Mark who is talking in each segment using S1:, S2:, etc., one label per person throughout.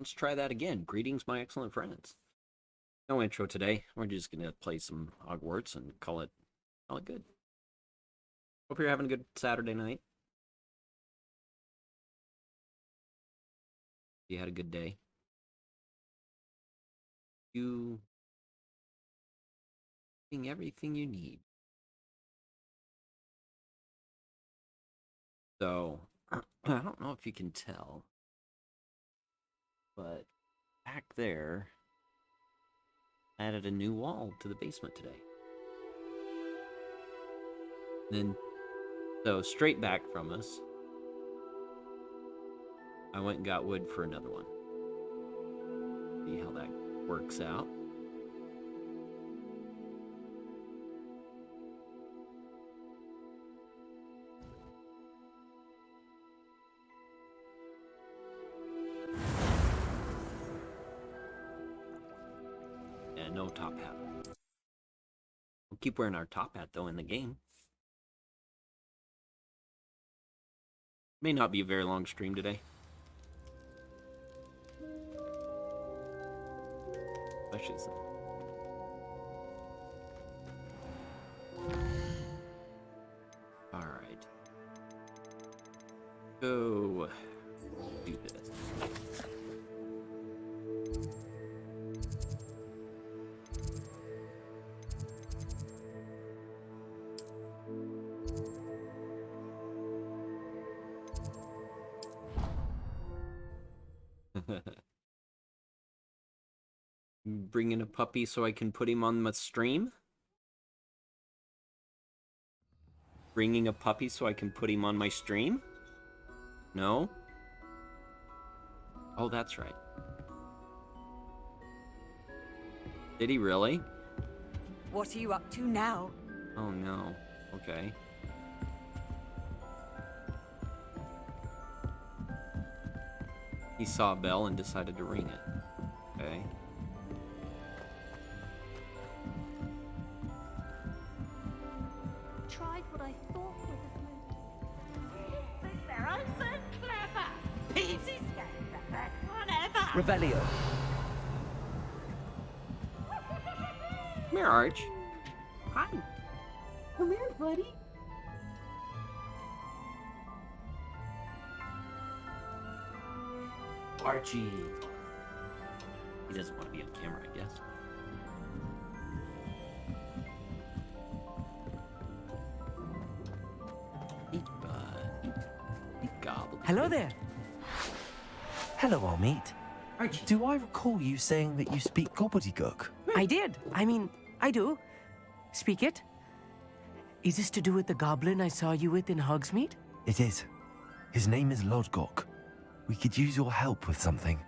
S1: Let's try that again. Greetings, my excellent friends. No intro today. We're just gonna play some Hogwarts and call it good. Hope you're having a good Saturday night. You had a good day. You getting everything you need. So I don't know if you can tell, but back there added a new wall to the basement today. Then, so straight back from us, I went and got wood for another one. See how that works out. And no top hat. We'll keep wearing our top hat though in the game. May not be a very long stream today. Especially some. Alright. Go do this. Bringing a puppy so I can put him on my stream? Bringing a puppy so I can put him on my stream? No? Oh, that's right. Did he really?
S2: What are you up to now?
S1: Oh no. Okay. He saw a bell and decided to ring it. Okay.
S3: Tried what I thought was a smoke. They're all so clever. Peasy whatever.
S4: Revelio.
S1: Come here, Arch.
S2: Hi. Come here, buddy.
S1: Archie. He doesn't want to be on camera, I guess. Eat bud. Eat gobble.
S4: Hello there. Hello, Almeet.
S1: Archie.
S4: Do I recall you saying that you speak Gobbledygook?
S5: I did. I do. Speak it. Is this to do with the goblin I saw you with in Hogsmeade?
S4: It is. His name is Lodgok. We could use your help with something.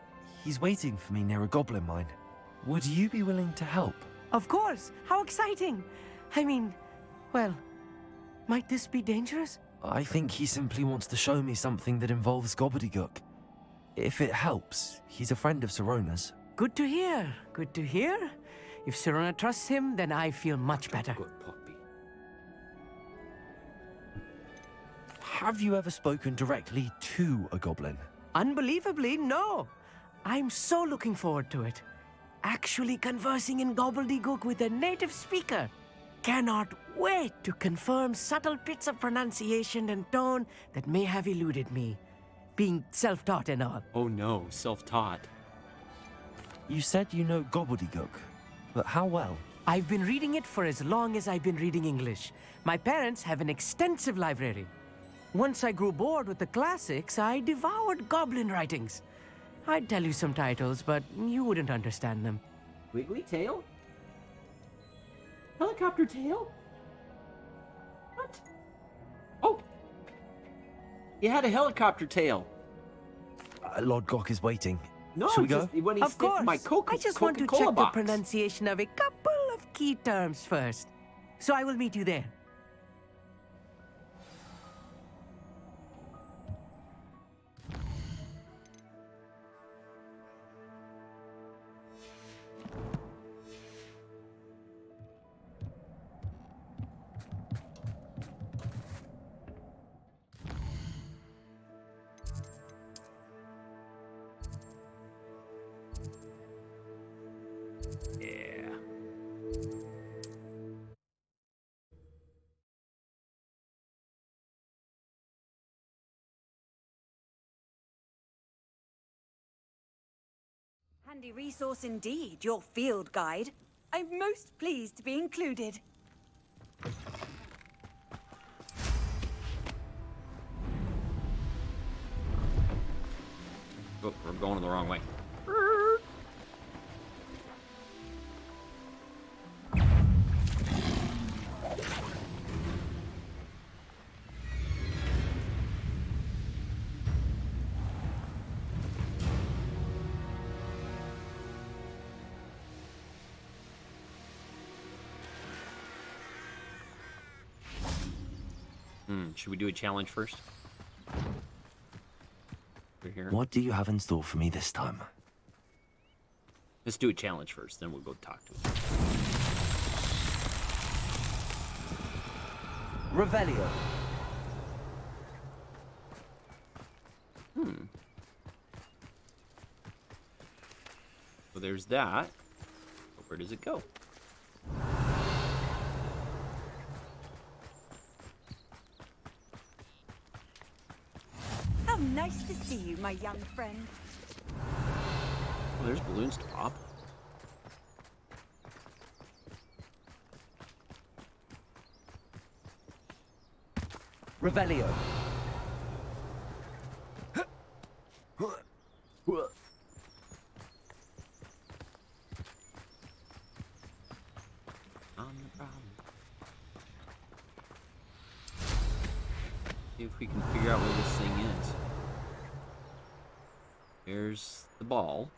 S4: He's waiting for me near a goblin mine. Would you be willing to help?
S5: Of course. How exciting. Well, might this be dangerous?
S4: I think he simply wants to show me something that involves Gobbledygook. If it helps, he's a friend of Sirona's.
S5: Good to hear. Good to hear. If Sirona trusts him, then I feel much better.
S1: Good puppy.
S4: Have you ever spoken directly to a goblin?
S5: Unbelievably, no. I'm so looking forward to it. Actually conversing in Gobbledygook with a native speaker. Cannot wait to confirm subtle bits of pronunciation and tone that may have eluded me. Being self-taught and all.
S1: Oh no, self-taught.
S4: You said you know Gobbledygook, but how well?
S5: I've been reading it for as long as I've been reading English. My parents have an extensive library. Once I grew bored with the classics, I devoured goblin writings. I'd tell you some titles, but you wouldn't understand them.
S1: Wiggly tail? Helicopter tail? What? Oh! He had a helicopter tail.
S4: Lodgok is waiting.
S1: No,
S4: Shall we go?
S1: just when he
S5: Of
S1: sticked
S5: course.
S1: my
S5: I just want to
S1: Coca-Cola
S5: check
S1: box.
S5: the pronunciation of a couple of key terms first. So I will meet you there.
S2: handy resource indeed, your field guide. I'm most pleased to be included.
S1: Oh, we're going the wrong way. Should we do a challenge first? Over here.
S4: What do you have in store for me this time?
S1: Let's do a challenge first, then we'll go talk to him.
S4: Revelio.
S1: So there's that. But where does it go?
S2: How nice to see you, my young friend.
S1: Oh, there's balloons to pop.
S4: Revelio.
S1: I'm the problem. See if we can figure out where this thing is. There's the ball.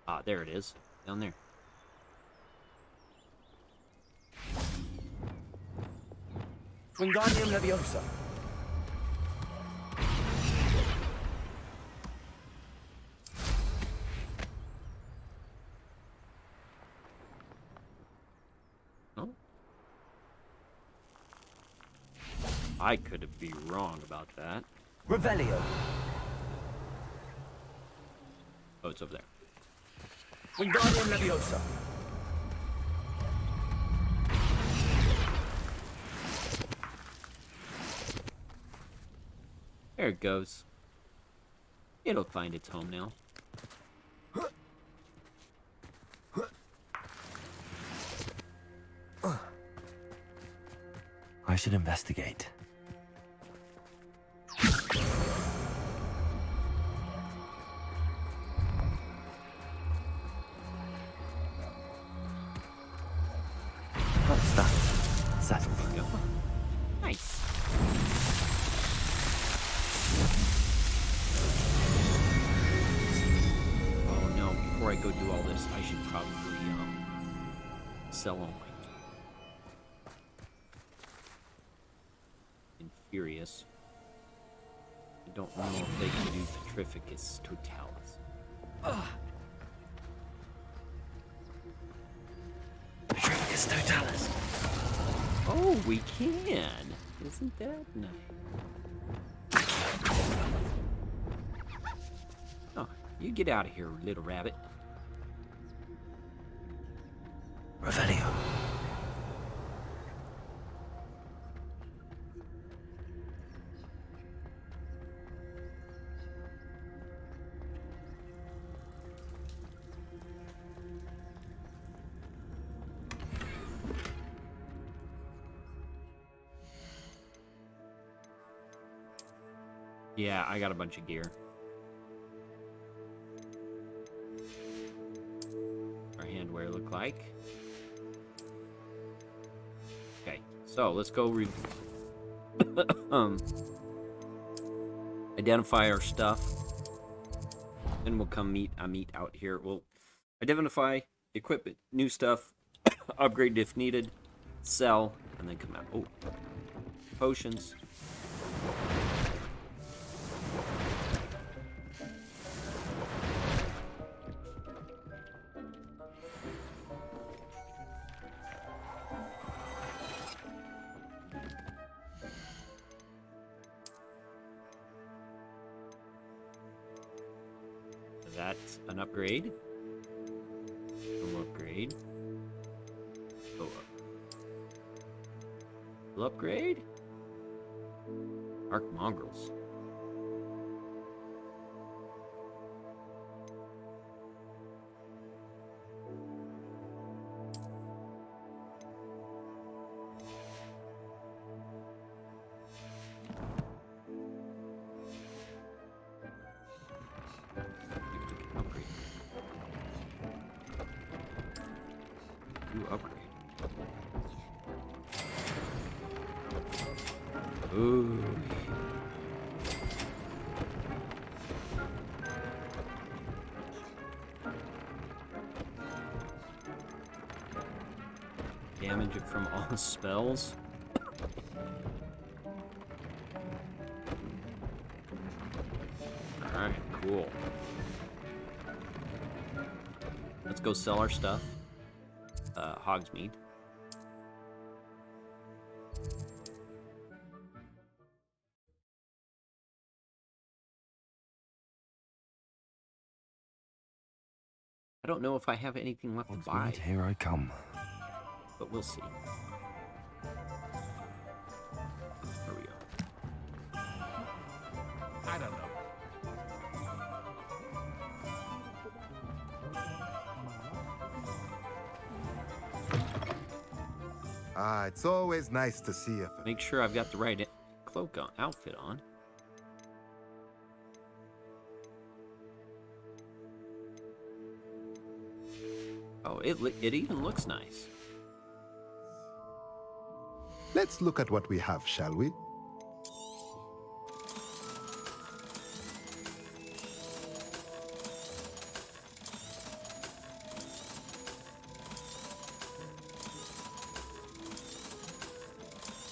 S1: Ah, there it is. Down there.
S4: Wingardium Leviosa.
S1: Oh. I could be wrong about that.
S4: Revelio.
S1: Oh, it's over there.
S4: Wingardium Leviosa.
S1: There it goes. It'll find its home now.
S4: I should investigate. What's that? Settled.
S1: Go. Nice. Oh no, before I go do all this, I should probably sell all my Infurious. I don't know if they can do Petrificus Totalis.
S4: Petrificus Totalis.
S1: Oh, we can! Isn't that nice? Oh, you get out of here, little rabbit.
S4: Revelio.
S1: Yeah, I got a bunch of gear. Our handwear look like. Okay, so let's go identify our stuff. Then we'll come meet out here. We'll identify, equipment, new stuff, upgrade if needed, sell, and then come out. Oh, potions. That's an upgrade. Go upgrade. Go up. Will upgrade. Arc mongrels. Ooh. Damage it from all spells. Alright, cool. Let's go sell our stuff. Hogsmeade. I don't know if I have anything left to buy,
S4: Here I come.
S1: but we'll see. There we go.
S6: I don't know.
S7: Ah, it's always nice to see you.
S1: Make sure I've got the right cloak on, outfit on. Oh, it even looks nice.
S7: Let's look at what we have, shall we?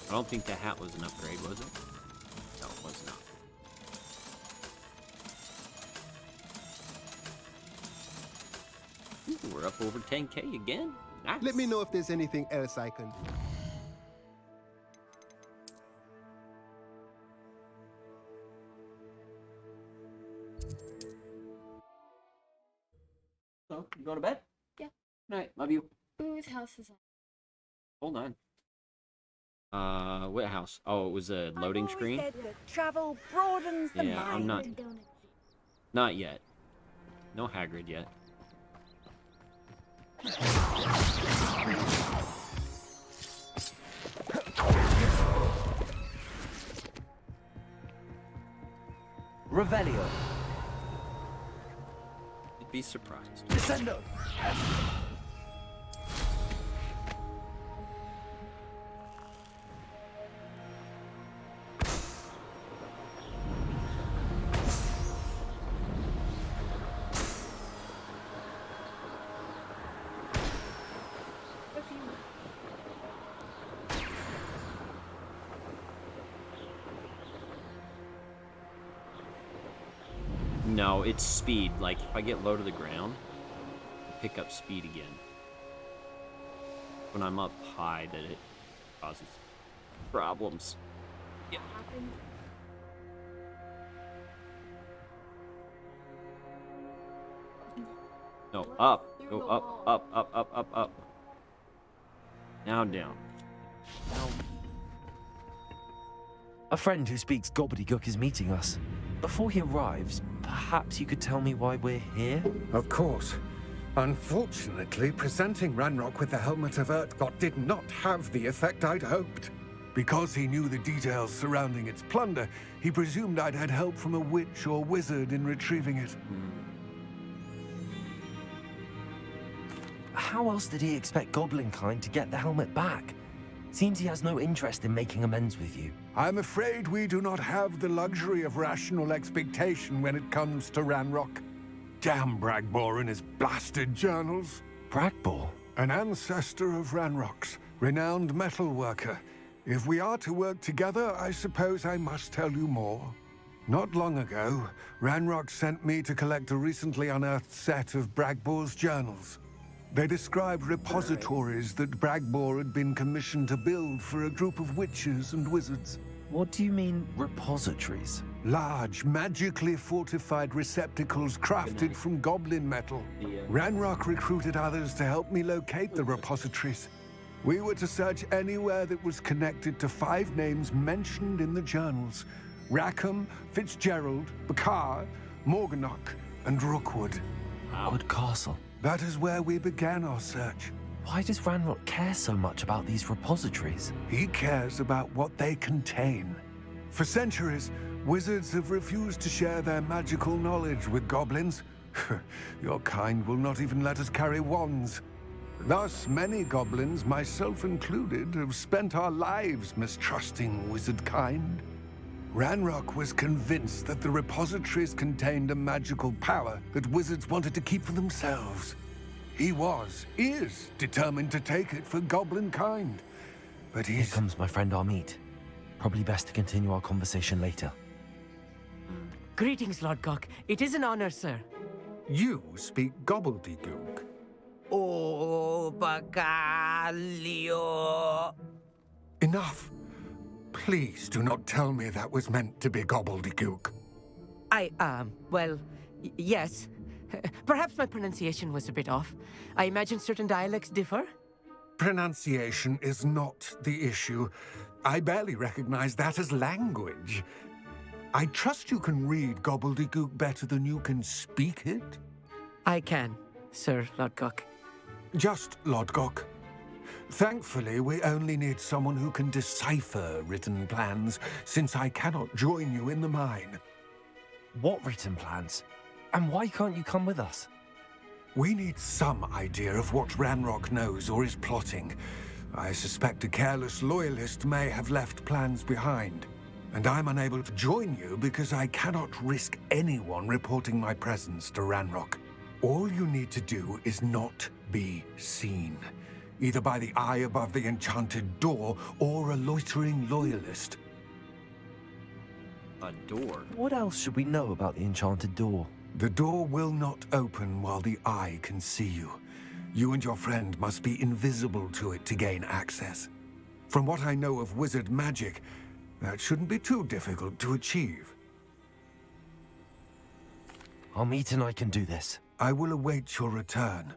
S1: I don't think the hat was an upgrade, was it? No, it was not. Ooh, we're up over 10K again. Nice.
S7: Let me know if there's anything else I can do.
S1: So, you going to bed?
S8: Yeah.
S1: All right, love you.
S8: Whose house is that?
S1: Hold on. What house? Oh, it was a loading
S2: I've always
S1: screen?
S2: said that travel broadens the
S1: Yeah,
S2: mind.
S1: I'm not.
S8: Don't exist.
S1: Not yet. No Hagrid yet.
S4: Revelio.
S1: You'd be surprised.
S4: Descendo.
S1: No, it's speed. Like, if I get low to the ground, I pick up speed again. When I'm up high, that it causes problems. Yeah.
S8: Happened.
S1: No, up. Go up, up, up, up, up, up. Now down.
S4: A friend who speaks Gobbledygook is meeting us. Before he arrives, perhaps you could tell me why we're here?
S6: Of course. Unfortunately, presenting Ranrock with the Helmet of Urtkot did not have the effect I'd hoped. Because he knew the details surrounding its plunder, he presumed I'd had help from a witch or wizard in retrieving it.
S4: How else did he expect Goblinkind to get the helmet back? Seems he has no interest in making amends with you.
S6: I'm afraid we do not have the luxury of rational expectation when it comes to Ranrock. Damn Bragbor and his blasted journals.
S4: Bragbor?
S6: An ancestor of Ranrock's, renowned metal worker. If we are to work together, I suppose I must tell you more. Not long ago, Ranrock sent me to collect a recently unearthed set of Bragbor's journals. They described repositories that Bragbor had been commissioned to build for a group of witches and wizards.
S4: What do you mean, repositories?
S6: Large, magically fortified receptacles crafted from goblin metal. Ranrock recruited others to help me locate the repositories. We were to search anywhere that was connected to 5 names mentioned in the journals: Rackham, Fitzgerald, Bakar, Morganach, and Rookwood.
S4: Wood Castle.
S6: That is where we began our search.
S4: Why does Ranrock care so much about these repositories?
S6: He cares about what they contain. For centuries, wizards have refused to share their magical knowledge with goblins. Your kind will not even let us carry wands. Thus, many goblins, myself included, have spent our lives mistrusting wizard kind. Ranrock was convinced that the repositories contained a magical power that wizards wanted to keep for themselves. He is determined to take it for goblin kind. But
S4: Here
S6: he's...
S4: comes my friend Amit. Probably best to continue our conversation later.
S5: Greetings, Lord Gok. It is an honor, sir.
S6: You speak Gobbledygook.
S5: Oh, Bagalio.
S6: Enough. Please do not tell me that was meant to be Gobbledygook.
S5: Yes. Perhaps my pronunciation was a bit off. I imagine certain dialects differ.
S6: Pronunciation is not the issue. I barely recognize that as language. I trust you can read Gobbledygook better than you can speak it?
S5: I can, Sir Lord Gok.
S6: Just Lodgok. Thankfully, we only need someone who can decipher written plans, since I cannot join you in the mine.
S4: What written plans? And why can't you come with us?
S6: We need some idea of what Ranrock knows or is plotting. I suspect a careless loyalist may have left plans behind. And I'm unable to join you because I cannot risk anyone reporting my presence to Ranrock. All you need to do is not be seen, either by the eye above the enchanted door or a loitering loyalist.
S1: A door.
S4: What else should we know about the enchanted door?
S6: The door will not open while the eye can see you. You and your friend must be invisible to it to gain access. From what I know of wizard magic, that shouldn't be too difficult to achieve.
S4: Amit and I can do this.
S6: I will await your return.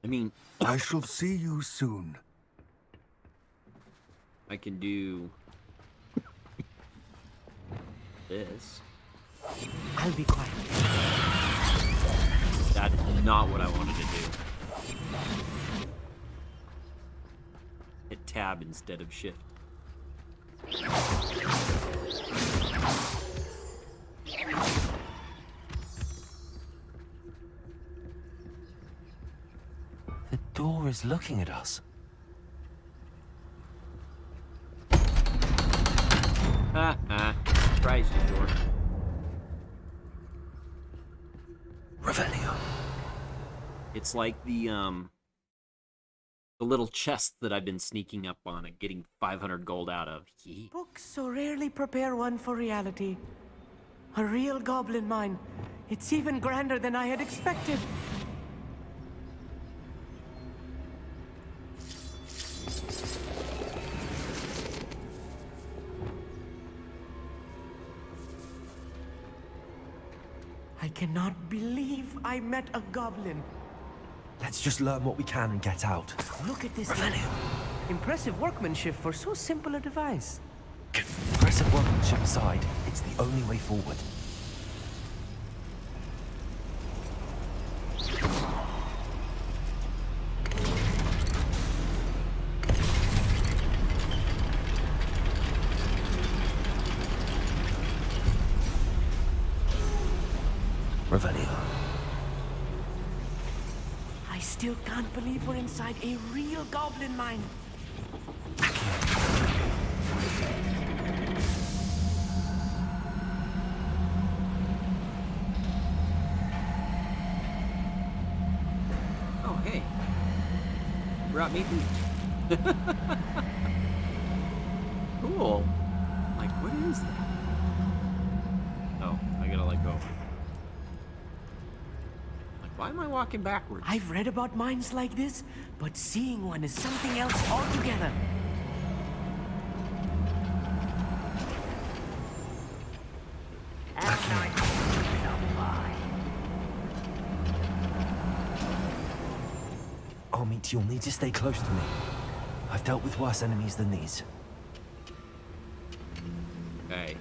S1: I mean,
S6: I shall see you soon.
S1: I can do this.
S5: I'll be quiet.
S1: That's not what I wanted to do. Hit tab instead of shift.
S4: The door is looking at us.
S1: Surprise you, door.
S4: Revelio.
S1: It's like the little chest that I've been sneaking up on and getting 500 gold out of. Yeet.
S5: Books so rarely prepare one for reality. A real goblin mine. It's even grander than I had expected. I cannot believe I met a goblin.
S4: Let's just learn what we can and get out.
S5: Look at this.
S4: Revelio.
S5: Impressive workmanship for so simple a device.
S4: Impressive workmanship aside, it's the only way forward. Revelio.
S5: I still can't believe we're inside a real goblin mine.
S1: Oh, hey. Brought me loot. Cool. Like, what is that? Oh, I gotta let go. Like, why am I walking backwards?
S5: I've read about mines like this, but seeing one is something else altogether.
S4: Amit, you'll need to stay close to me. I've dealt with worse enemies than these.
S1: Okay.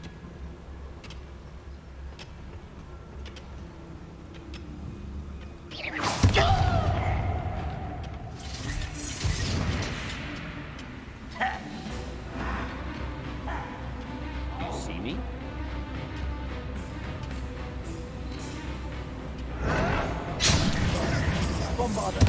S1: You see me?
S4: Bombarder!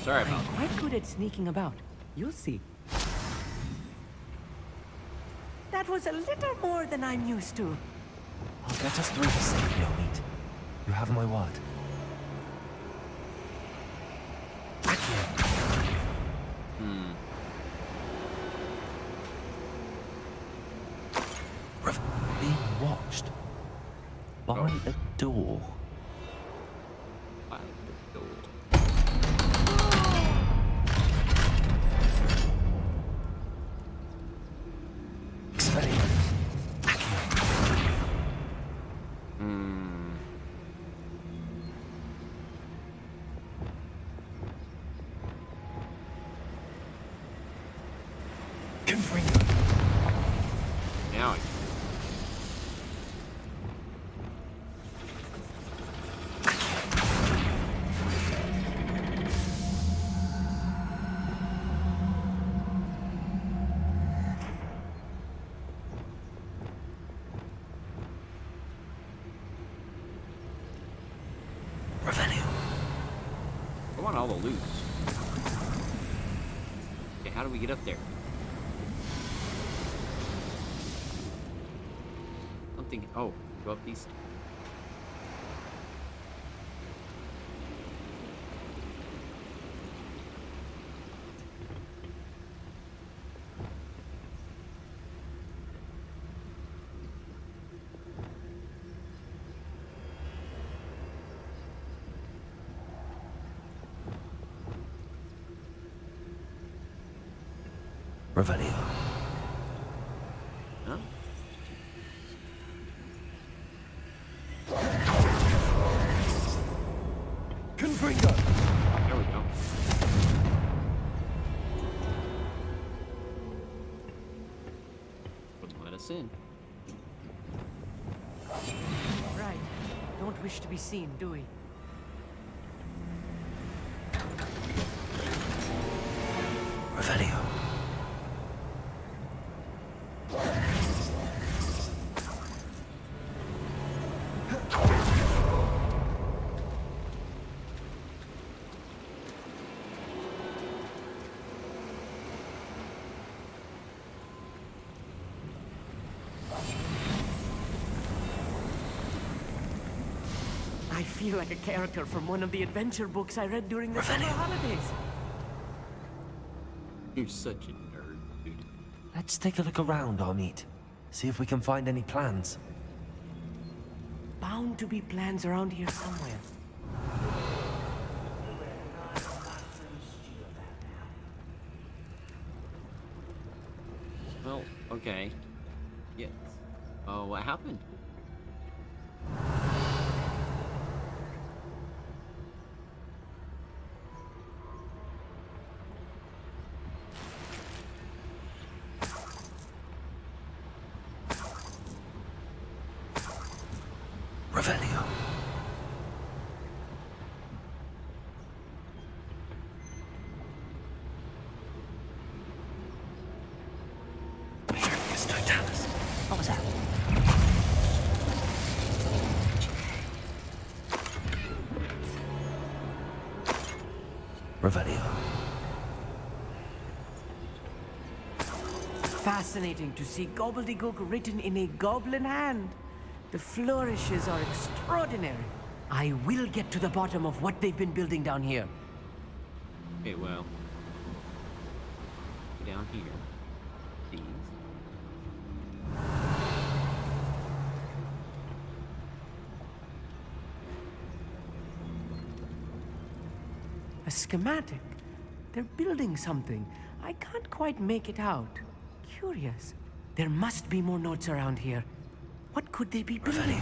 S1: Sorry
S5: I'm
S1: about
S5: quite good at sneaking about. You'll see. That was a little more than I'm used to.
S4: I'll get us through this safely, Omid. You have my word. Being watched by a door.
S1: By the door.
S4: Experiment. Confringo.
S1: Now I
S4: Revelio.
S1: I want all the loot. Okay, how do we get up there? Something. Oh, go up these.
S4: Revelio.
S1: Huh?
S6: Confringo!
S1: There we go. Wouldn't let us in.
S5: Right. Don't wish to be seen, do we?
S4: Revelio.
S5: I feel like a character from one of the adventure books I read during the summer holidays.
S1: You're such a nerd, dude.
S4: Let's take a look around, Omid. See if we can find any plans.
S5: Bound to be plans around here somewhere.
S1: Well, okay. Yes. Oh, what happened?
S4: Revelio. Yes, Totalis. What was that? Revelio.
S5: Fascinating to see Gobbledygook written in a goblin hand. The flourishes are extraordinary. I will get to the bottom of what they've been building down here.
S1: Okay, well. Down here. These.
S5: A schematic. They're building something. I can't quite make it out. Curious. There must be more notes around here. What could they be building?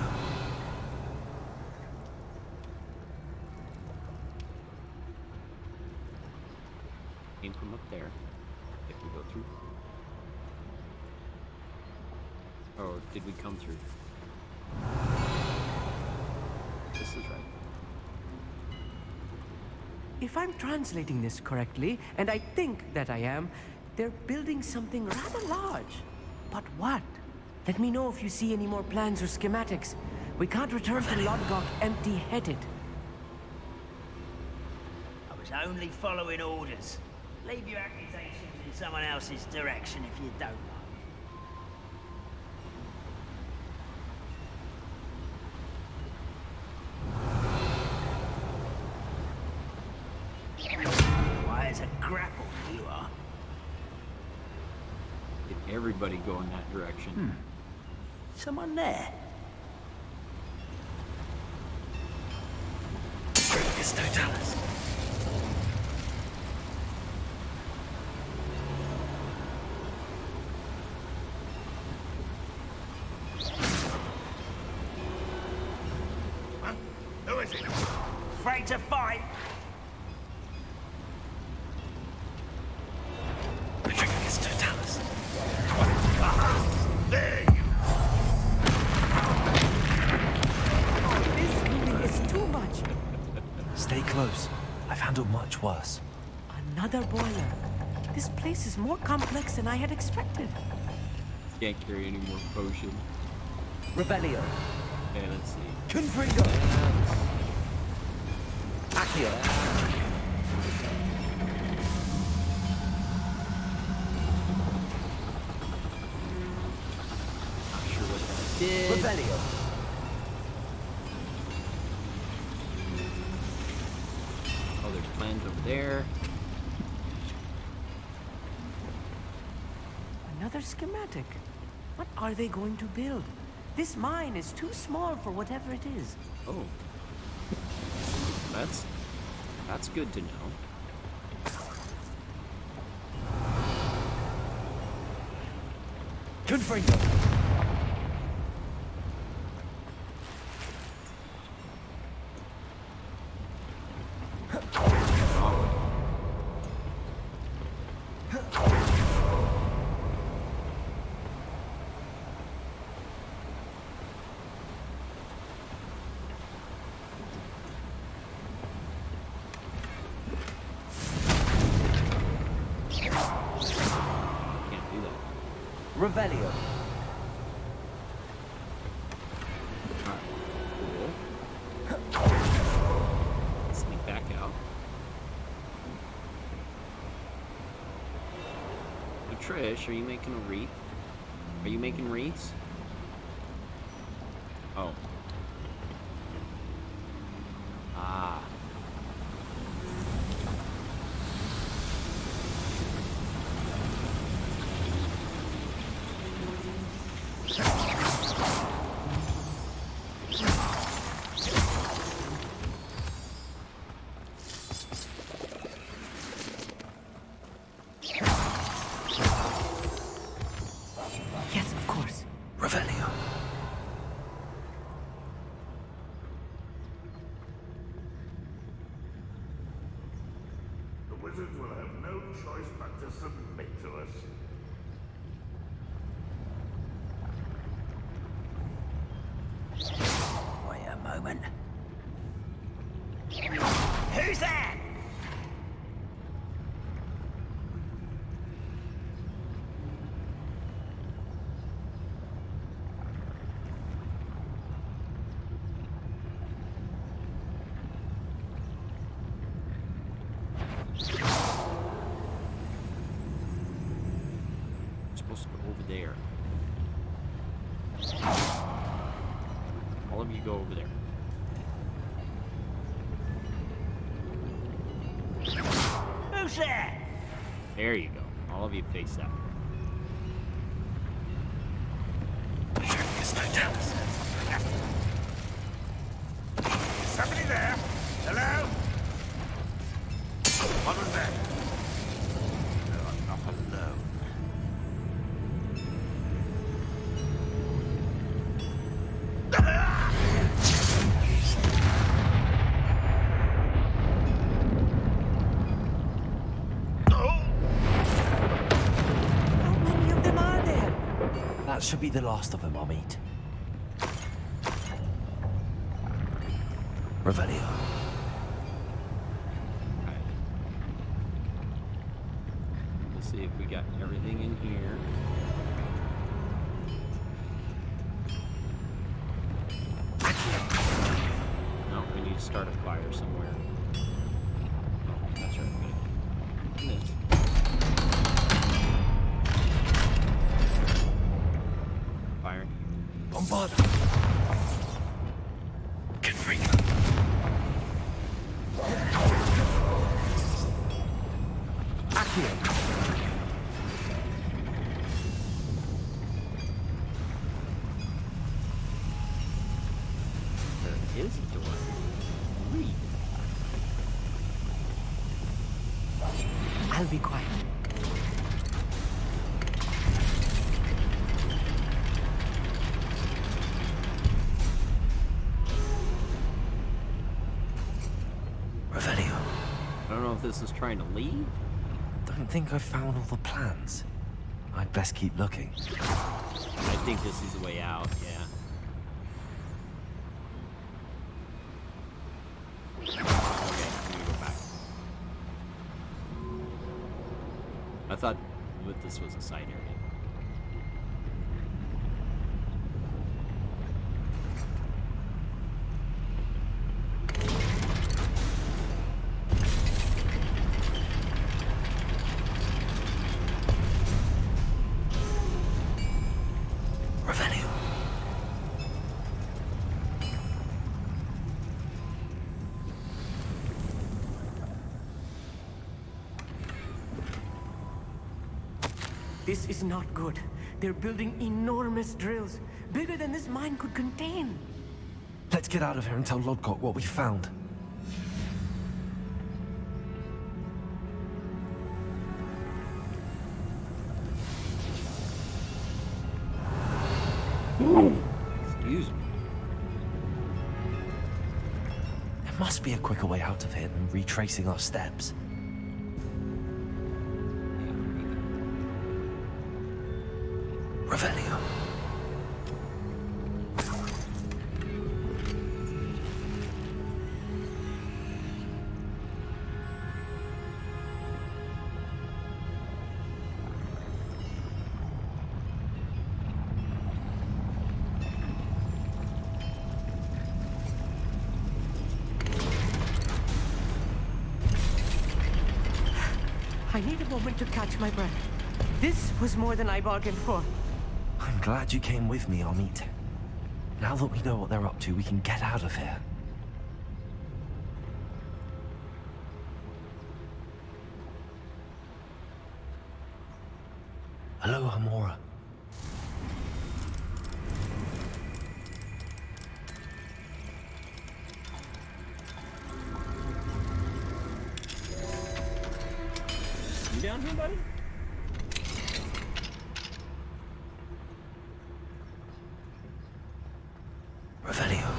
S1: Came from up there. If we go through. Or did we come through? This is right.
S5: If I'm translating this correctly, and I think that I am, they're building something rather large. But what? Let me know if you see any more plans or schematics. We can't return to Lodgok empty-headed.
S8: was only following orders. Leave your accusations in someone else's direction if you don't like. Why, it's a grapple you are.
S1: Get everybody go in that direction.
S8: Someone there.
S4: Totalis.
S8: Who is it? Afraid to fight?
S4: Totalis.
S8: There you
S5: This really is too much.
S4: Stay close. I've handled much worse.
S5: Another boiler. This place is more complex than I had expected.
S1: Can't carry any more potion.
S5: Revelio.
S1: Okay, let's see.
S5: Confringo. Accio.
S1: Not sure what that did.
S5: Revelio.
S1: Oh, there's plans over there.
S5: Another schematic. What are they going to build? This mine is too small for whatever it is.
S1: Oh. That's good to know.
S5: Confringo.
S1: Can't do that.
S5: Revelio.
S1: Alright, cool. Sneak back out. So Trish, are you making a wreath? Are you making wreaths? Oh. Ah.
S5: Yes, of course.
S4: Revelio.
S9: The wizards will have no choice but to submit to us.
S8: Wait a moment. Who's that?
S1: We're supposed to go over there. All of you go over there.
S8: Who's that?
S1: There you go. All of you face that.
S9: Somebody there? Hello? What was that? No, I'm not alone.
S5: How many of them are there?
S4: That should be the last of them I'll meet. Revelio.
S1: Alright. Let's see if we got everything in here. No, we need to start a fire somewhere. Oh, this. Firing.
S4: Bombard! Confringo! Accio!
S1: There is a door. Read.
S5: I'll be quiet.
S4: Revelio.
S1: I don't know if this is trying to leave.
S4: Don't think I've found all the plans. I'd best keep looking.
S1: I think this is the way out, yeah. Okay, I'm gonna go back. I thought that this was a side area.
S4: Revelio.
S5: This is not good. They're building enormous drills, bigger than this mine could contain.
S4: Let's get out of here and tell Lodgok what we found.
S1: Excuse me.
S4: There must be a quicker way out of here than retracing our steps. Revelio.
S5: I need a moment to catch my breath. This was more than I bargained for.
S4: I'm glad you came with me, Amit. Now that we know what they're up to, we can get out of here. Hello, Hamora.
S1: You down here, buddy?
S4: Revelio.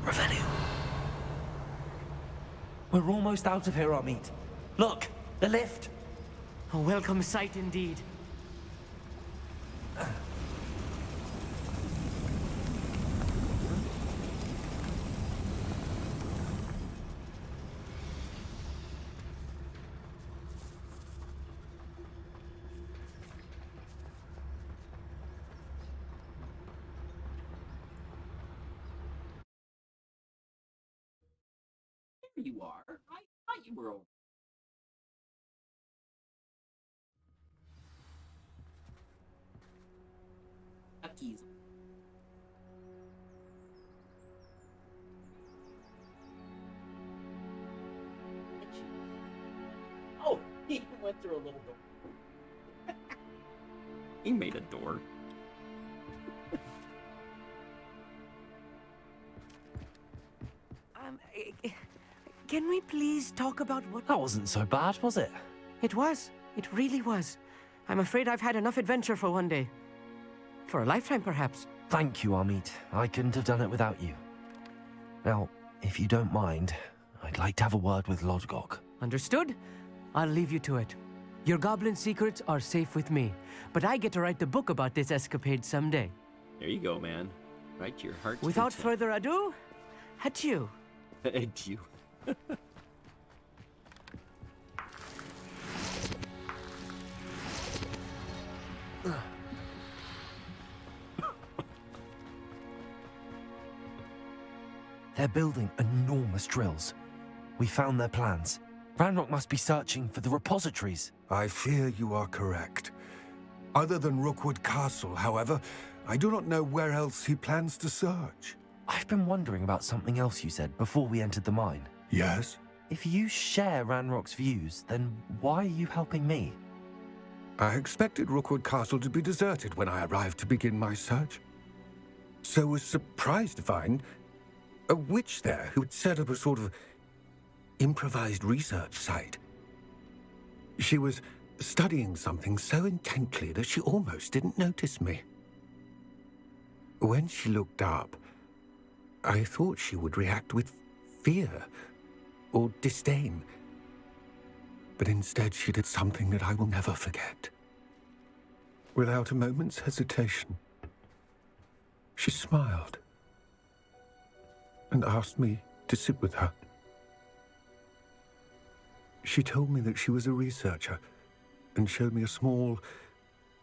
S4: Revelio. We're almost out of here, Amit. Look, the lift.
S5: A welcome sight indeed.
S1: There you are. I thought you were over. Keys. Oh, he went through a little door. He made a door.
S5: Can we please talk about what...
S4: That wasn't so bad, was it?
S5: It was. It really was. I'm afraid I've had enough adventure for one day. For a lifetime, perhaps.
S4: Thank you, Amit. I couldn't have done it without you. Now, if you don't mind, I'd like to have a word with Lodgok.
S5: Understood. I'll leave you to it. Your goblin secrets are safe with me, but I get to write the book about this escapade someday.
S1: There you go, man. Right to your heart's
S5: Without
S1: content.
S5: further ado, adieu.
S1: Adieu.
S4: They're building enormous drills. We found their plans. Ranrock must be searching for the repositories.
S6: I fear you are correct. Other than Rookwood Castle, however, I do not know where else he plans to search.
S4: I've been wondering about something else you said before we entered the mine.
S6: Yes?
S4: If you share Ranrock's views, then why are you helping me?
S6: I expected Rookwood Castle to be deserted when I arrived to begin my search. So was surprised to find a witch there who had set up a sort of improvised research site. She was studying something so intently that she almost didn't notice me. When she looked up, I thought she would react with fear or disdain. But instead she did something that I will never forget. Without a moment's hesitation, she smiled and asked me to sit with her. She told me that she was a researcher and showed me a small,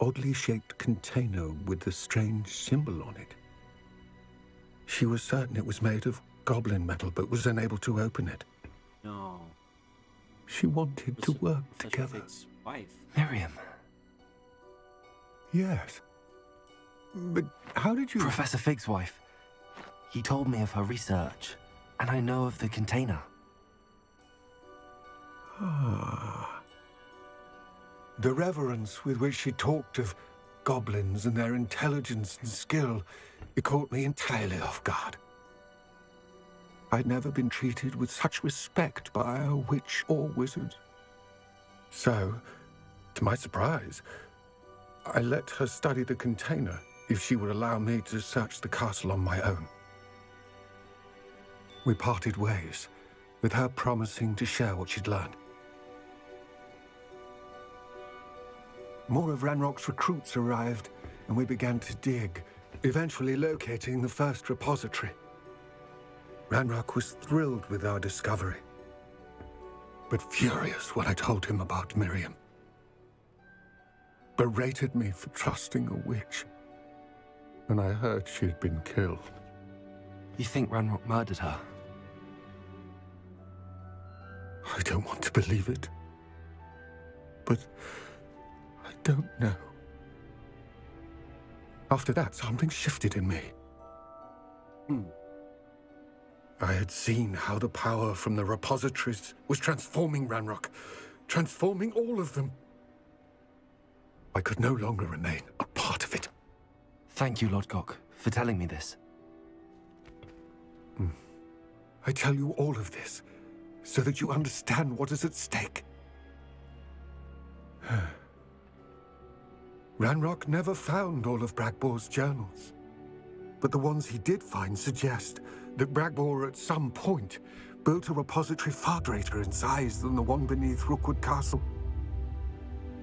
S6: oddly shaped container with a strange symbol on it. She was certain it was made of goblin metal, but was unable to open it.
S1: No.
S6: She wanted to work together.
S1: Wife.
S4: Miriam.
S6: Yes. But how did you...
S4: Professor Fig's wife. He told me of her research, and I know of the container.
S6: Ah. The reverence with which she talked of goblins and their intelligence and skill, it caught me entirely off guard. I'd never been treated with such respect by a witch or wizard. So, to my surprise, I let her study the container if she would allow me to search the castle on my own. We parted ways, with her promising to share what she'd learned. More of Ranrock's recruits arrived, and we began to dig, eventually locating the first repository. Ranrock was thrilled with our discovery, but furious when I told him about Miriam. Berated me for trusting a witch, and I heard she'd been killed.
S4: You think Ranrock murdered her?
S6: I don't want to believe it, but I don't know. After that, something shifted in me. I had seen how the power from the repositories was transforming Ranrock, transforming all of them. I could no longer remain a part of it.
S4: Thank you, Lodgok, for telling me this.
S6: I tell you all of this so that you understand what is at stake. Ranrock never found all of Bragbor's journals, but the ones he did find suggest that Bragbor at some point built a repository far greater in size than the one beneath Rookwood Castle.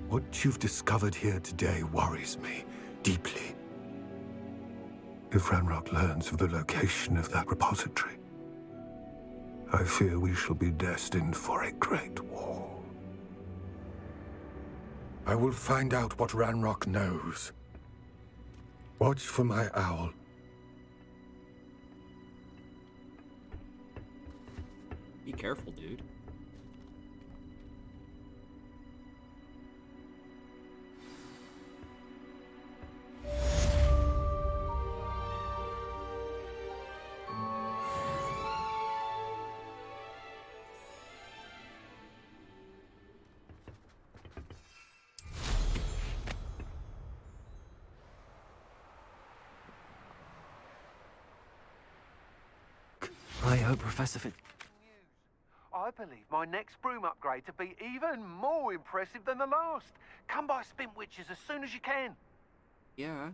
S6: What you've discovered here today worries me deeply. If Ranrock learns of the location of that repository, I fear we shall be destined for a great war. I will find out what Ranrock knows. Watch for my owl.
S1: Be careful, dude.
S4: I hope Professor Fig...
S10: I believe my next broom upgrade to be even more impressive than the last. Come by Spin Witches as soon as you can.
S1: Yeah.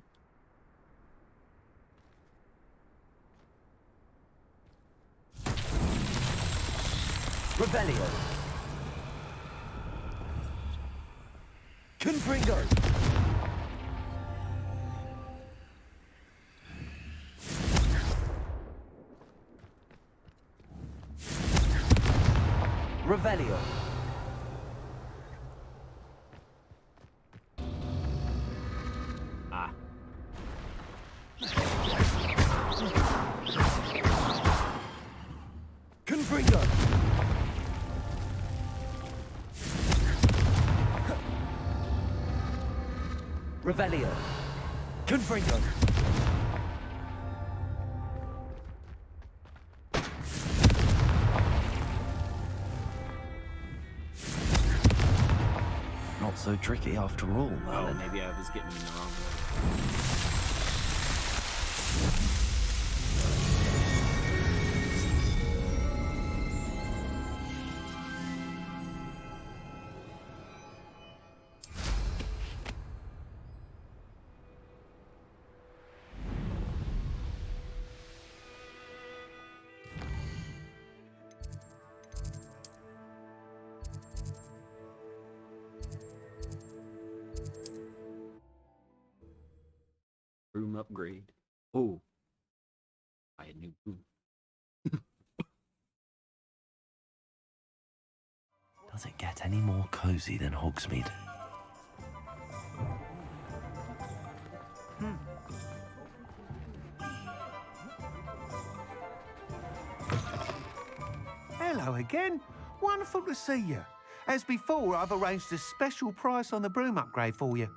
S5: Rebellion.
S4: Confringo! Revelio.
S1: Ah.
S4: Confringo! Revelio. Confringo. Not so tricky after all,
S1: Oh,
S4: Merlin.
S1: maybe I was getting in the wrong way. Room upgrade. Oh. I had new room.
S4: Does it get any more cozy than Hogsmeade?
S10: Hello again. Wonderful to see you. As before, I've arranged a special price on the broom upgrade for you.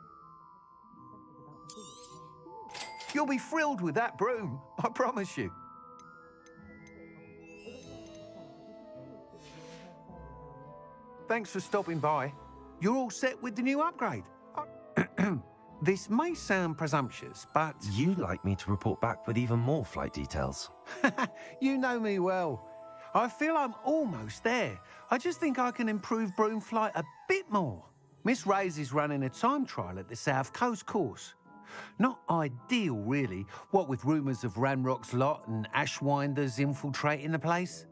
S10: You'll be thrilled with that broom, I promise you. Thanks for stopping by. You're all set with the new upgrade. This may sound presumptuous, but
S4: You'd like me to report back with even more flight details.
S10: you know me well. I feel I'm almost there. I just think I can improve broom flight a bit more. Miss Ray's is running a time trial at the South Coast course. Not ideal, really, what with rumours of Ranrock's lot and Ashwinders infiltrating the place.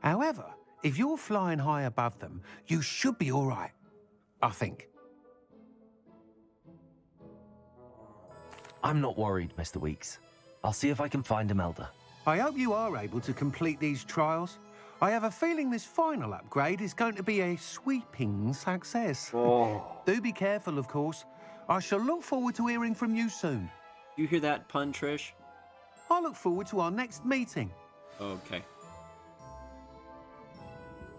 S10: However, if you're flying high above them, you should be all right, I think.
S4: I'm not worried, Mr. Weeks. I'll see if I can find Imelda.
S10: I hope you are able to complete these trials. I have a feeling this final upgrade is going to be a sweeping success. Do be careful, of course. I shall look forward to hearing from you soon.
S1: You hear that pun, Trish?
S10: I look forward to our next meeting.
S1: Okay.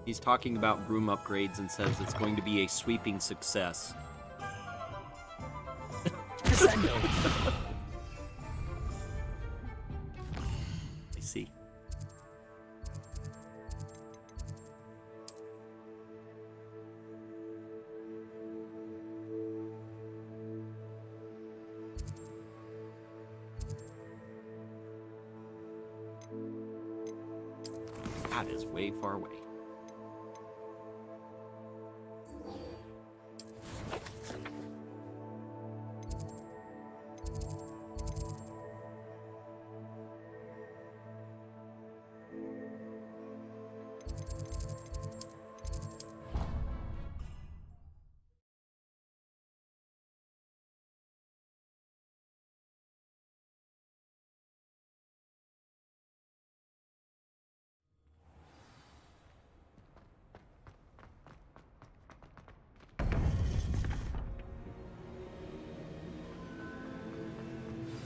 S1: He's talking about broom upgrades and says it's going to be a sweeping success. I see. That is way far away.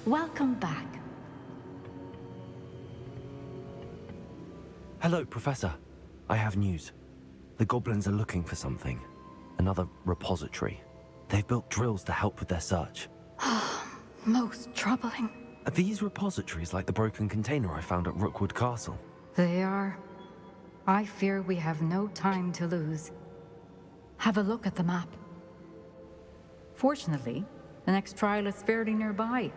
S11: Welcome back.
S4: Hello, Professor. I have news. The goblins are looking for something. Another repository. They've built drills to help with their search.
S11: Most troubling.
S4: Are these repositories like the broken container I found at Rookwood Castle?
S11: They are. I fear we have no time to lose. Have a look at the map. Fortunately, the next trial is fairly nearby.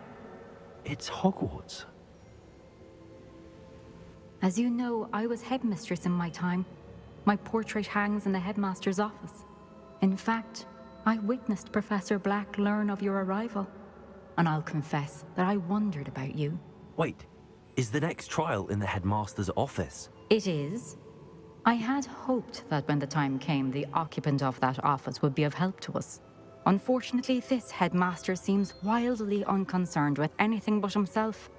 S4: It's Hogwarts.
S11: As you know, I was headmistress in my time. My portrait hangs in the headmaster's office. In fact, I witnessed Professor Black learn of your arrival. And I'll confess that I wondered about you.
S4: Wait, is the next trial in the headmaster's office?
S11: It is. I had hoped that when the time came, the occupant of that office would be of help to us. Unfortunately, this headmaster seems wildly unconcerned with anything but himself.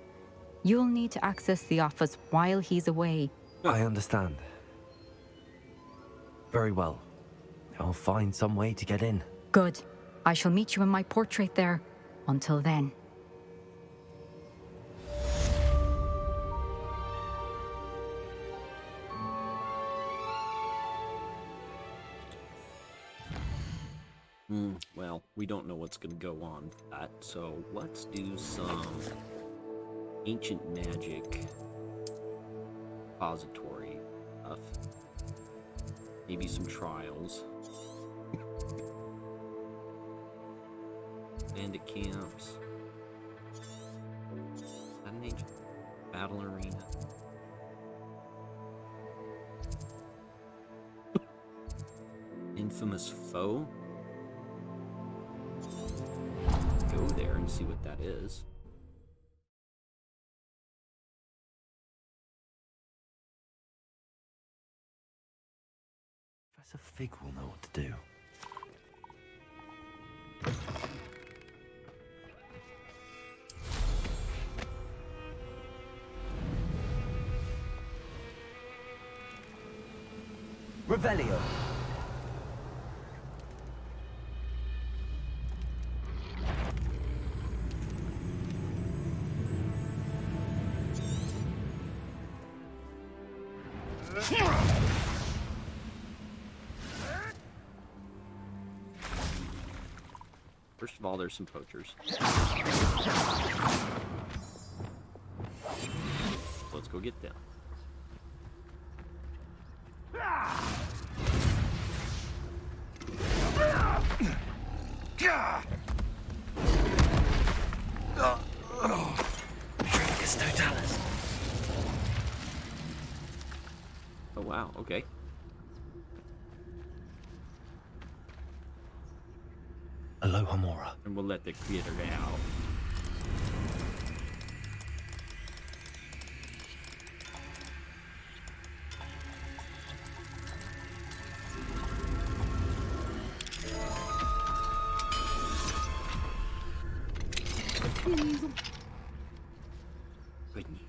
S11: You'll need to access the office while he's away.
S4: I understand. Very well. I'll find some way to get in.
S11: Good. I shall meet you in my portrait there. Until then.
S1: Well, we don't know what's going to go on with that, so let's do some ancient magic repository stuff. Maybe some trials. Bandit camps. Is that an ancient battle arena? Infamous foe? Go there and see what that is.
S4: Professor Fig will know what to do. Revelio.
S1: First of all, there's some poachers. Let's go get them. Oh wow, okay.
S4: Aloha Mora.
S1: And we'll let the creator out. Good news.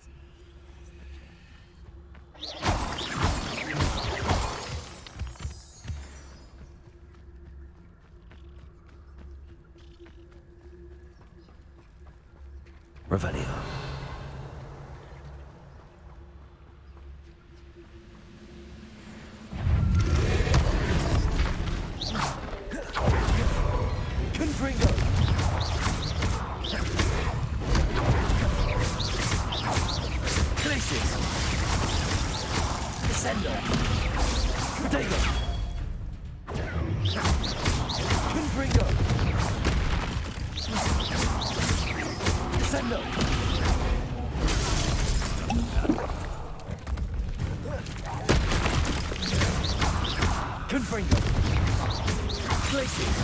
S4: Revelio. Confringo. Glacius. Descendo. Protego. Confringo. Descendo. Confringo. Glacius.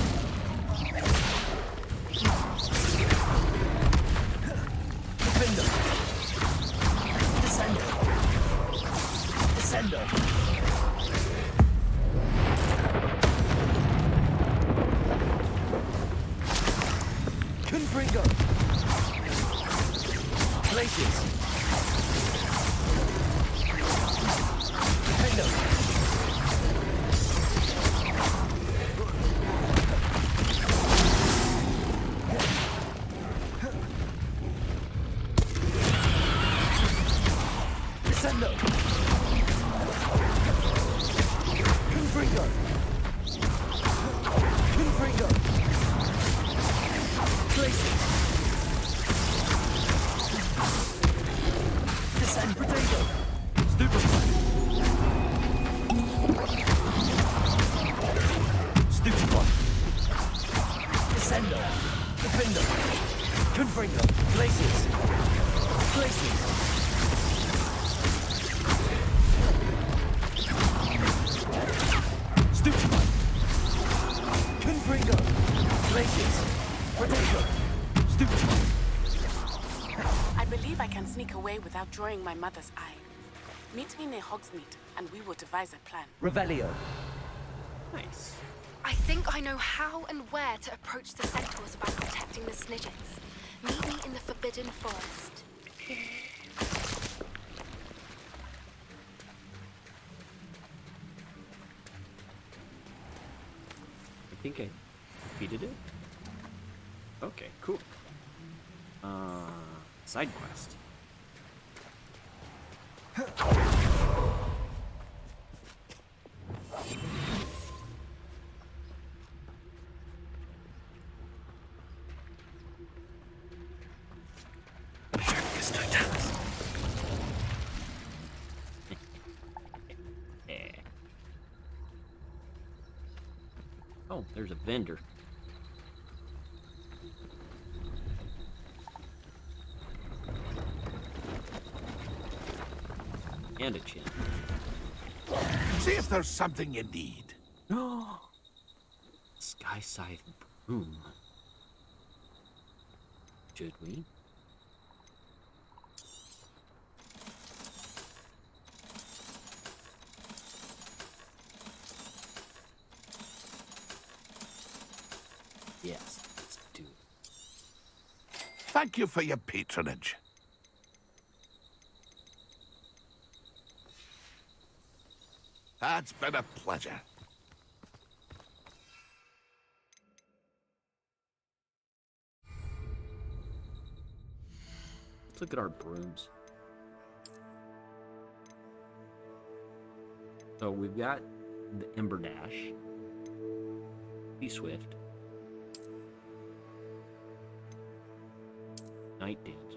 S4: Defendo. Descendo. Descendo. Confringo. Glacius. Defendo. Descendo. Confringo. Confringo. Glacius. Descend. Potato. Stupefy. Stupefy. Descendo. Defendo. Confringo. Glacius. Glacius. Stupefy. Confringo. Glacius. Potato. Stupefy.
S12: I believe I can sneak away without drawing my mother's eye. Meet me near Hogsmeade, and we will devise a plan.
S4: Revelio.
S1: Nice.
S12: I think I know how and where to approach the Centaurs about protecting the Snidgets. Meet me in the Forbidden Forest.
S1: I think I defeated it. Okay, cool. Side quest. Oh, there's a vendor. And a chin.
S9: See if there's something you need.
S1: Sky Scythe Broom. Should we? Yes, let's do it.
S9: Thank you for your patronage. That's been a pleasure.
S1: Let's look at our brooms. So we've got the Ember Dash, Be Swift, Night Dance,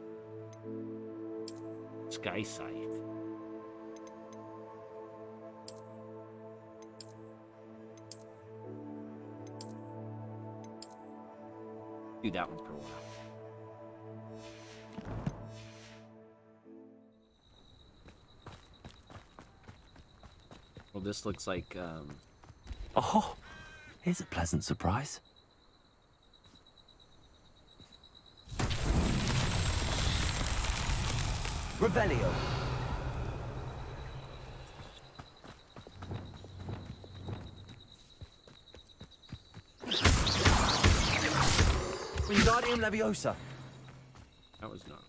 S1: Sky Scythe, do that one for a while. Well, this looks like,
S4: Oh, here's a pleasant surprise. Revelio. Wingardium Leviosa.
S1: that was not.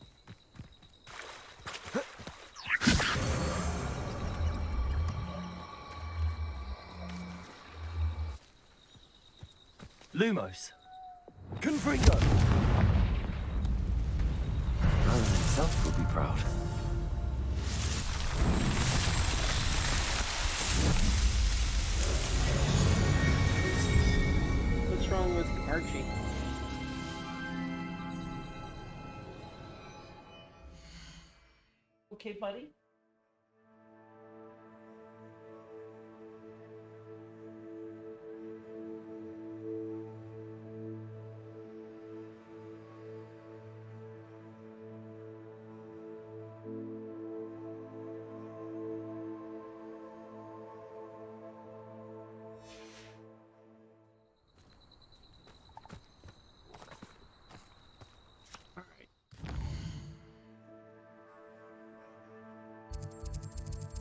S4: Lumos. Confringo. Merlin himself will be proud.
S1: What's wrong with Archie? Okay, buddy.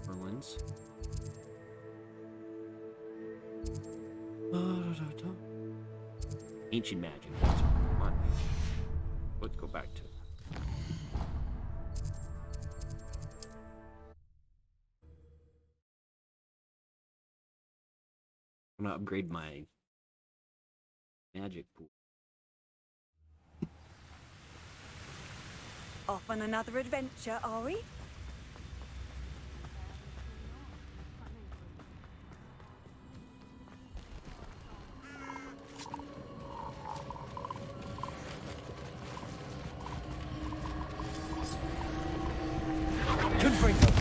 S1: Ruins. Ancient magic. Come on. Let's go back to it. I'm gonna upgrade my magic pool.
S2: Off on another adventure, are we?
S4: Confringo.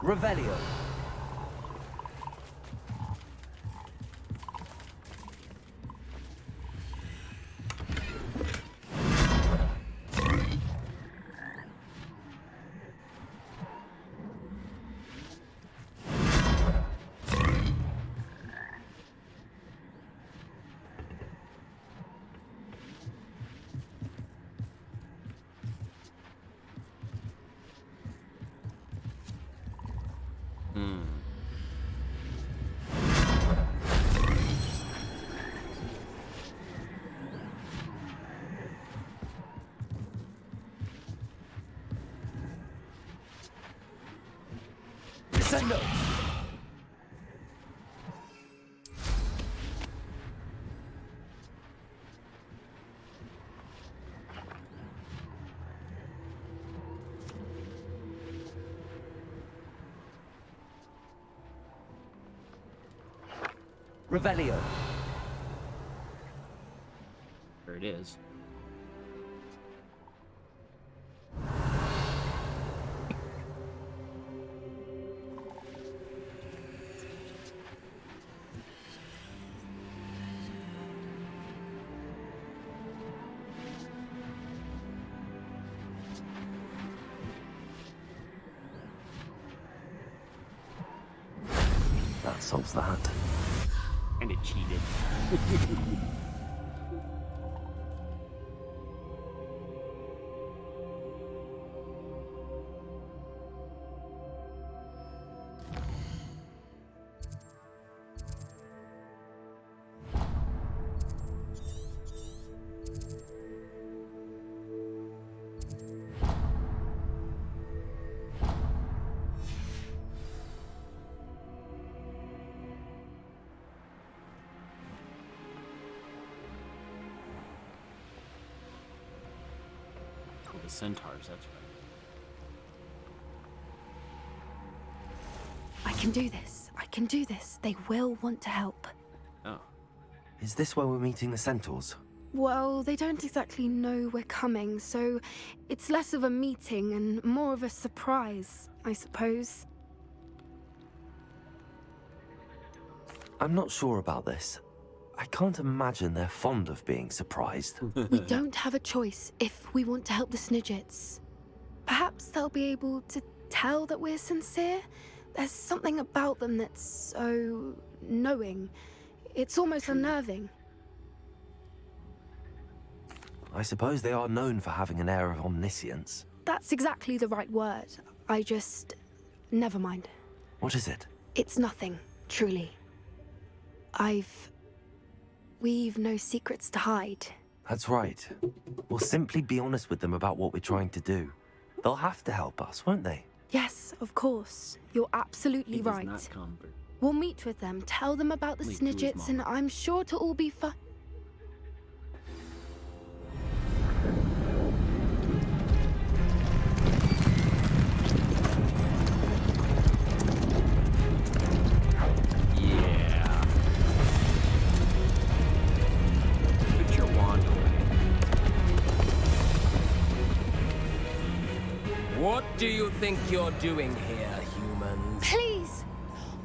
S4: Revelio. Descendo! Revelio.
S1: There it is.
S4: That solves that.
S1: And it cheated. The Centaurs, that's right.
S12: I can do this. I can do this. They will want to help.
S1: Oh.
S4: Is this where we're meeting the Centaurs?
S12: Well, they don't exactly know we're coming, so it's less of a meeting and more of a surprise, I suppose.
S4: I'm not sure about this. I can't imagine they're fond of being surprised.
S12: We don't have a choice if we want to help the Snidgets. Perhaps they'll be able to tell that we're sincere. There's something about them that's so knowing. It's almost unnerving.
S4: I suppose they are known for having an air of omniscience.
S12: That's exactly the right word. I just... never mind.
S4: What is it?
S12: It's nothing, truly. We've no secrets to hide.
S4: That's right. We'll simply be honest with them about what we're trying to do. They'll have to help us, won't they?
S12: Yes, of course. You're absolutely right. We'll meet with them, tell them about the Snidgets, and I'm sure it'll all be fun.
S13: What do you think you're doing here, humans?
S12: Please!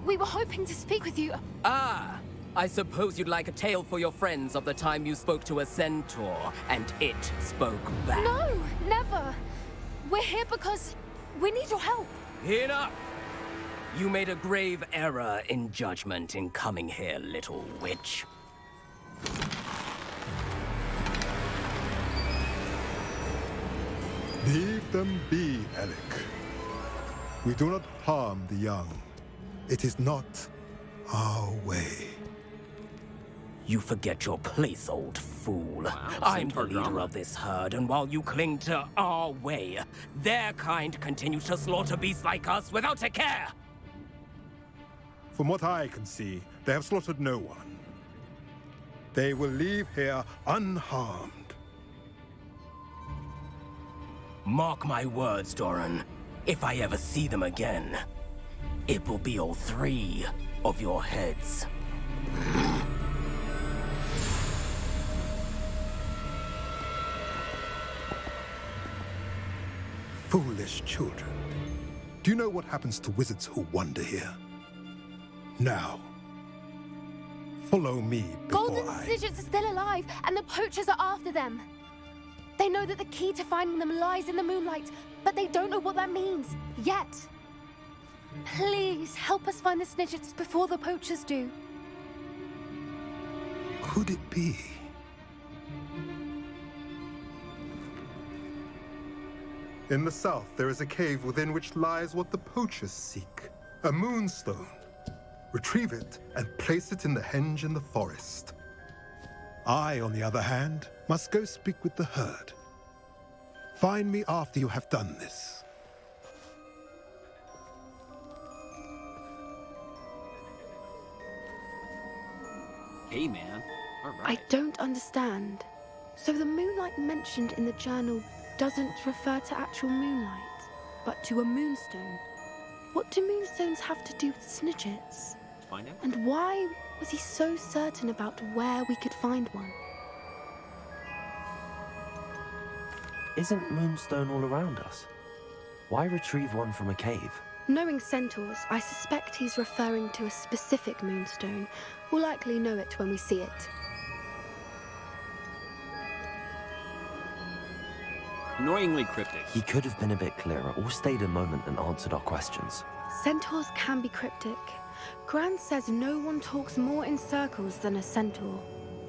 S12: We were hoping to speak with you.
S13: Ah! I suppose you'd like a tale for your friends of the time you spoke to a centaur, and it spoke back.
S12: No, never! We're here because we need your help.
S13: Enough! You made a grave error in judgment in coming here, little witch.
S14: Leave them be, Alec. We do not harm the young. It is not our way.
S13: You forget your place, old fool. I'm the leader of this herd, and while you cling to our way, their kind continues to slaughter beasts like us without a care.
S14: From what I can see, they have slaughtered no one. They will leave here unharmed.
S13: Mark my words, Doran. If I ever see them again, it will be all 3 of your heads.
S14: Foolish children. Do you know what happens to wizards who wander here? Now, follow me before
S12: Golden
S14: I...
S12: Snidgets are still alive, and the poachers are after them. They know that the key to finding them lies in the moonlight, but they don't know what that means, yet. Please, help us find the Snidgets before the poachers do.
S14: Could it be? In the south, there is a cave within which lies what the poachers seek. A moonstone. Retrieve it and place it in the henge in the forest. I, on the other hand, must go speak with the herd. Find me after you have done this.
S1: Hey, man. All
S12: I
S1: right.
S12: don't understand. So the moonlight mentioned in the journal doesn't refer to actual moonlight, but to a moonstone. What do moonstones have to do with Snidgets?
S1: Find out.
S12: And why was he so certain about where we could find one?
S4: Isn't Moonstone all around us? Why retrieve one from a cave?
S12: Knowing Centaurs, I suspect he's referring to a specific moonstone. We'll likely know it when we see it.
S1: Annoyingly cryptic.
S4: He could have been a bit clearer or stayed a moment and answered our questions.
S12: Centaurs can be cryptic. Gran says no one talks more in circles than a centaur.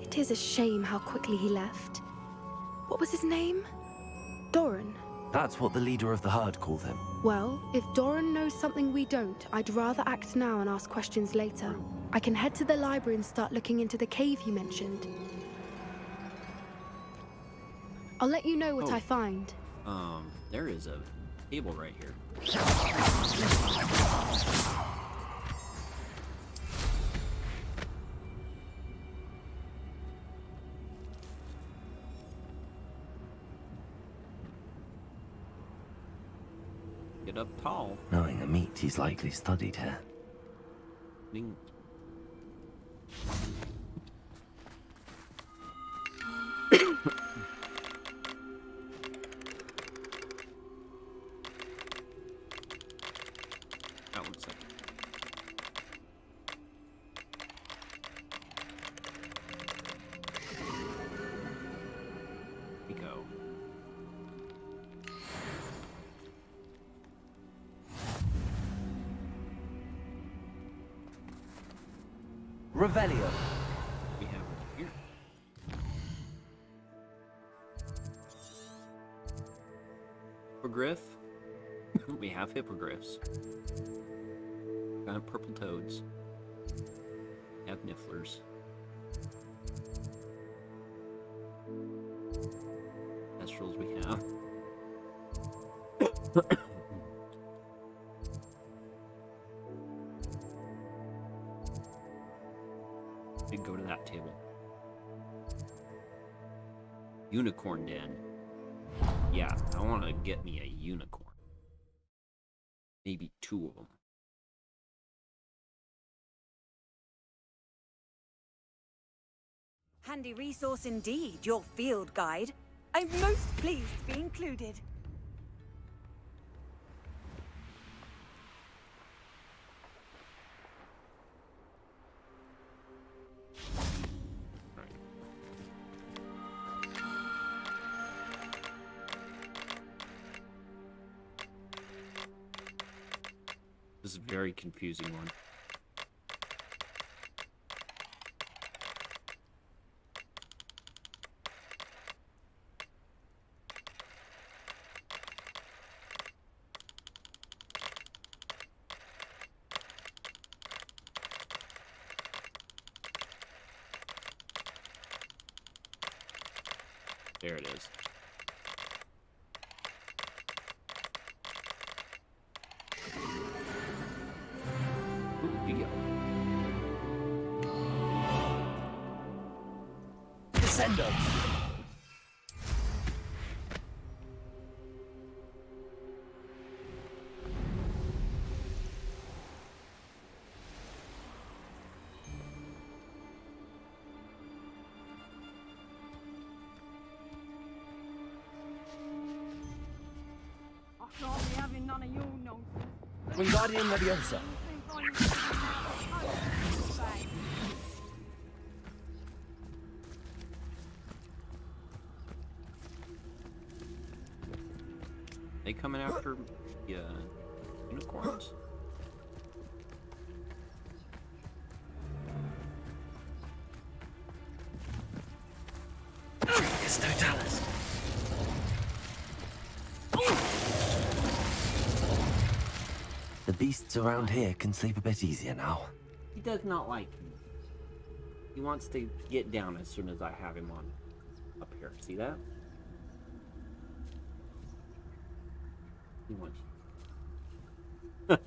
S12: It is a shame how quickly he left. What was his name? Doran.
S4: That's what the leader of the herd called him.
S12: Well, if Doran knows something we don't, I'd rather act now and ask questions later. I can head to the library and start looking into the cave you mentioned. I'll let you know what I find.
S1: There is a table right here. Get up tall.
S4: Knowing the meat, he's likely studied here.
S1: Ding. That one second. We go.
S4: Revelio.
S1: We have it here. Hippogriff. We have hippogriffs. Got purple toads. We have nifflers. Kestrels we have. We go to that table. Unicorn den. Yeah, I want to get me a unicorn. Maybe 2 of them.
S2: Handy resource indeed, your field guide. I'm most pleased to be included.
S1: This is a very confusing one. There it is. Ooh, you go.
S4: Descendo.
S3: I can't be having none of your nonsense.
S4: Wingardium Leviosa.
S1: They coming after the unicorns?
S4: It's Totalis. The beasts around here can sleep a bit easier now.
S1: He does not like me. He wants to get down as soon as I have him on up here. See that? He wants you.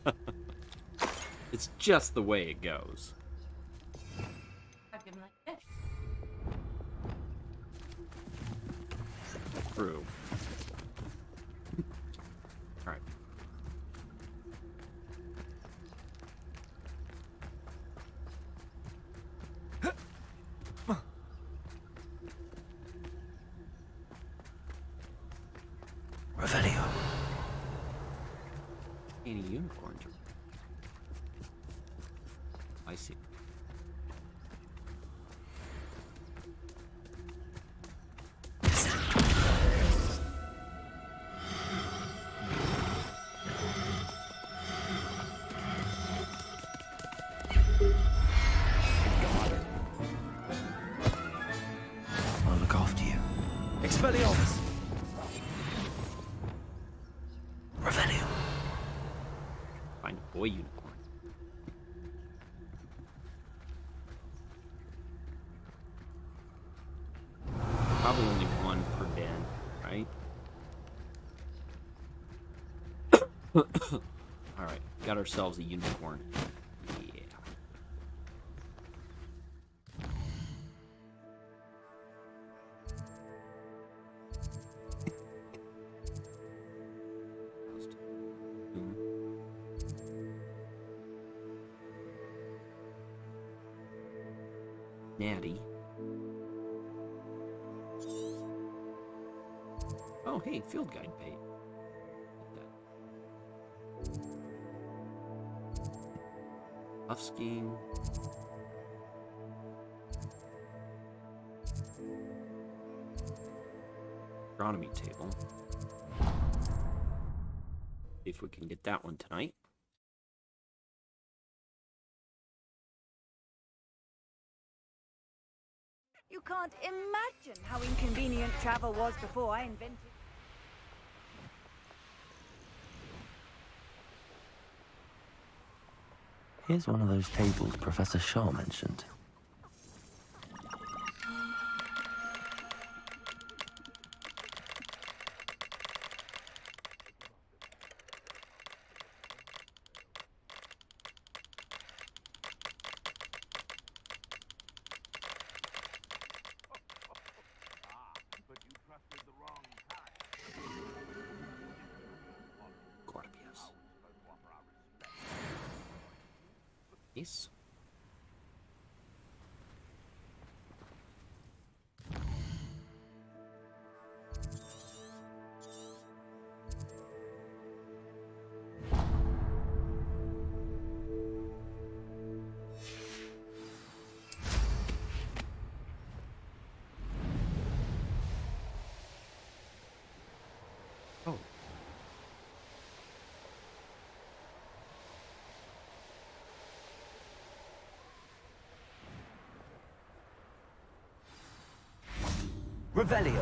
S1: It's just the way it goes.
S3: Have him like this.
S1: True. Alright.
S4: Revelio.
S1: Any unicorns? I see.
S4: I'll look after you. Expelliarmus. Revelio.
S1: Find a boy unicorn. Probably only one per den, right? Alright, got ourselves a unicorn. Yeah. Natty. Oh, hey, field guide paid. Buff skiing. Astronomy table. See if we can get that one tonight.
S2: You can't imagine how inconvenient travel was before I invented.
S4: Here's one of those tables Professor Shaw mentioned.
S1: Yes. Oh.
S4: Revelio.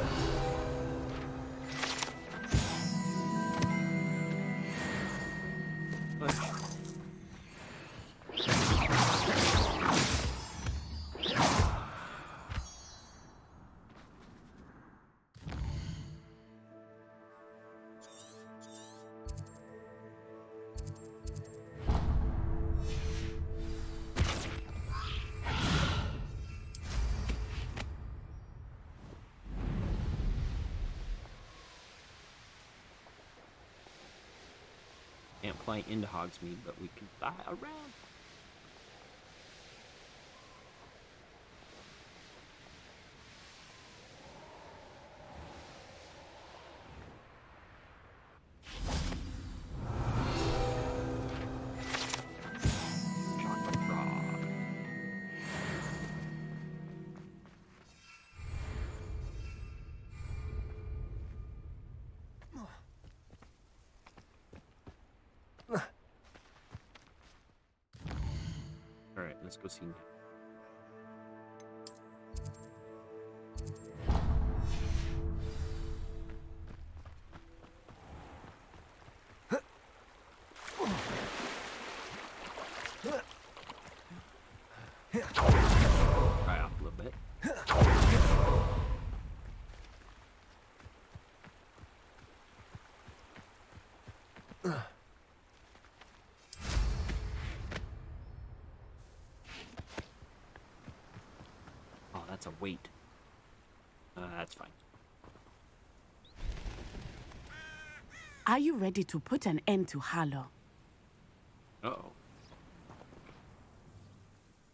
S1: Can't fly into Hogsmeade, but we can fly around. Let's go see. Try off a little bit. Oh, that's a weight. That's fine.
S15: Are you ready to put an end to Harlow?
S1: Uh-oh.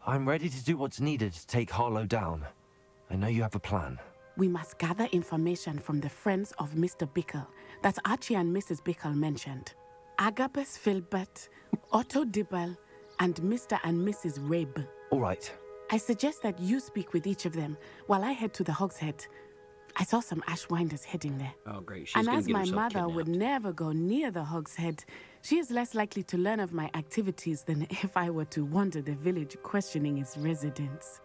S4: I'm ready to do what's needed to take Harlow down. I know you have a plan.
S15: We must gather information from the friends of Mr. Bickle that Archie and Mrs. Bickle mentioned. Agabus Filbert, Otto Dibble, and Mr. and Mrs. Rabe.
S4: All right.
S15: I suggest that you speak with each of them while I head to the Hogshead. I saw some Ashwinders heading there.
S1: Oh, great. She's
S15: and
S1: gonna
S15: as
S1: get
S15: my
S1: herself
S15: mother would
S1: kidnapped.
S15: never go near the Hogshead, she is less likely to learn of my activities than if I were to wander the village questioning its residents.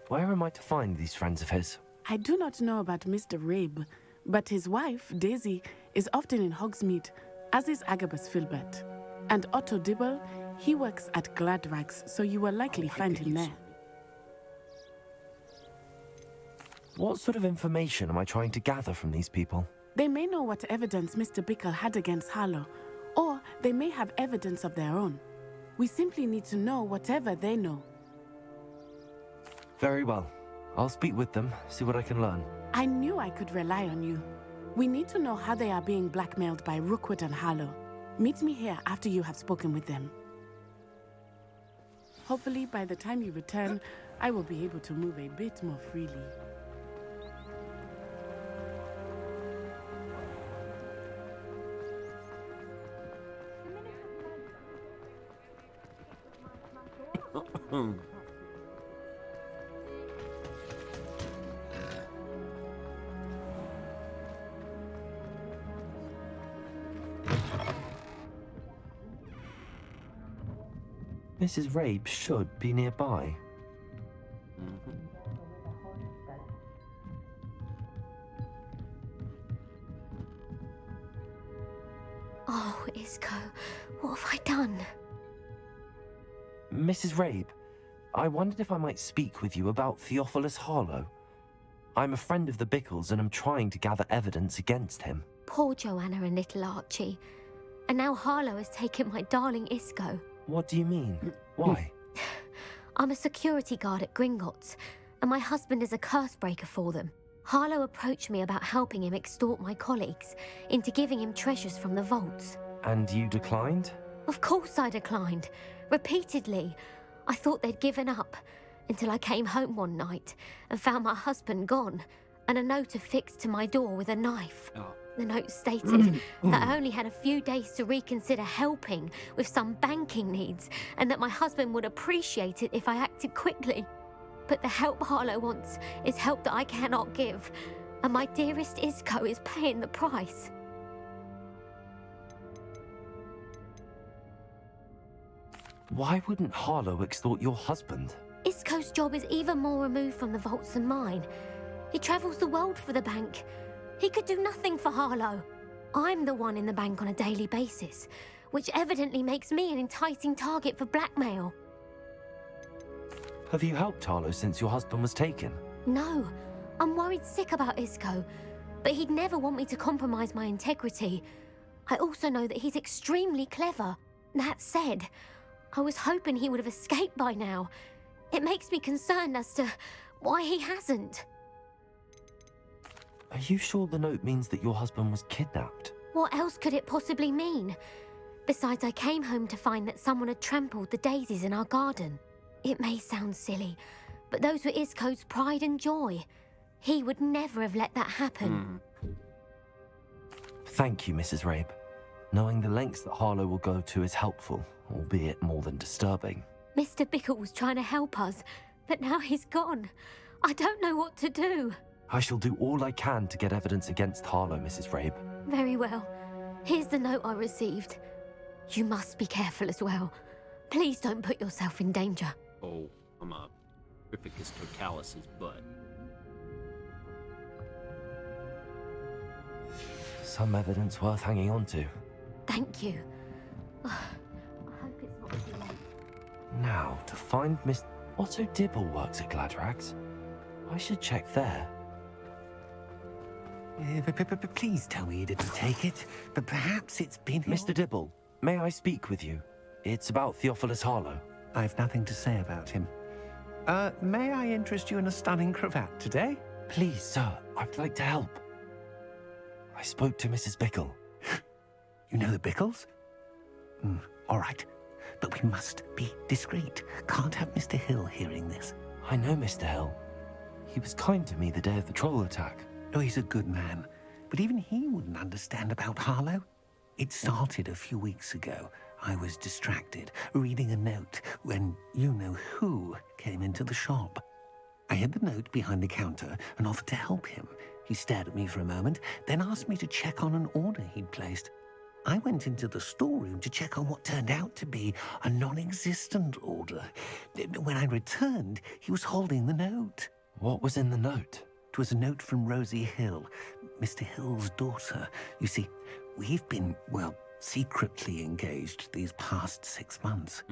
S4: Where am I to find these friends of his?
S15: I do not know about Mr. Rabe, but his wife, Daisy, is often in Hogsmeade, as is Agabus Filbert. And Otto Dibble, he works at Gladrags, so you will likely find him there.
S4: What sort of information am I trying to gather from these people?
S15: They may know what evidence Mr. Bickle had against Harlow, or they may have evidence of their own. We simply need to know whatever they know.
S4: Very well. I'll speak with them, see what I can learn.
S15: I knew I could rely on you. We need to know how they are being blackmailed by Rookwood and Harlow. Meet me here after you have spoken with them. Hopefully, by the time you return, I will be able to move a bit more freely.
S4: Mrs. Rabe should be nearby.
S16: Oh, Isco, what have I done?
S4: Mrs. Rabe, I wondered if I might speak with you about Theophilus Harlow. I'm a friend of the Bickles and am trying to gather evidence against him.
S16: Poor Joanna and little Archie. And now Harlow has taken my darling Isco.
S4: What do you mean? Why?
S16: I'm a security guard at Gringotts, and my husband is a curse breaker for them. Harlow approached me about helping him extort my colleagues into giving him treasures from the vaults.
S4: And you declined?
S16: Of course I declined. Repeatedly. I thought they'd given up, until I came home one night and found my husband gone, and a note affixed to my door with a knife. The note stated that I only had a few days to reconsider helping with some banking needs, and that my husband would appreciate it if I acted quickly. But the help Harlow wants is help that I cannot give, and my dearest Isco is paying the price.
S4: Why wouldn't Harlow extort your husband?
S16: Isco's job is even more removed from the vaults than mine. He travels the world for the bank. He could do nothing for Harlow. I'm the one in the bank on a daily basis, which evidently makes me an enticing target for blackmail.
S4: Have you helped Harlow since your husband was taken?
S16: No, I'm worried sick about Isco, but he'd never want me to compromise my integrity. I also know that he's extremely clever. That said, I was hoping he would have escaped by now. It makes me concerned as to why he hasn't.
S4: Are you sure the note means that your husband was kidnapped?
S16: What else could it possibly mean? Besides, I came home to find that someone had trampled the daisies in our garden. It may sound silly, but those were Isco's pride and joy. He would never have let that happen.
S4: Thank you, Mrs. Rabe. Knowing the lengths that Harlow will go to is helpful, albeit more than disturbing.
S16: Mr. Bickle was trying to help us, but now he's gone. I don't know what to do.
S4: I shall do all I can to get evidence against Harlow, Mrs. Rabe.
S16: Very well. Here's the note I received. You must be careful as well. Please don't put yourself in danger.
S1: Oh, I'm a Tripicus totalis' butt.
S4: Some evidence worth hanging on to.
S16: Thank you. I hope it's not too late.
S4: Now, to find Miss Otto Dibble works at Gladrags. I should check there.
S5: Please tell me you didn't take it. But perhaps it's been...
S4: Mr. Dibble, may I speak with you? It's about Theophilus Harlow.
S10: I've nothing to say about him. May I interest you in a stunning cravat today?
S4: Please, sir, I'd like to help. I spoke to Mrs. Bickle.
S10: You know the Bickles? All right. But we must be discreet. Can't have Mr. Hill hearing this.
S4: I know Mr. Hill. He was kind to me the day of the troll attack.
S10: Oh, he's a good man. But even he wouldn't understand about Harlow. It started a few weeks ago. I was distracted, reading a note, when you-know-who came into the shop. I hid the note behind the counter and offered to help him. He stared at me for a moment, then asked me to check on an order he'd placed. I went into the storeroom to check on what turned out to be a non-existent order. When I returned, he was holding the note.
S4: What was in the note?
S10: It was a note from Rosie Hill, Mr. Hill's daughter. You see, we've been, well, secretly engaged these past 6 months.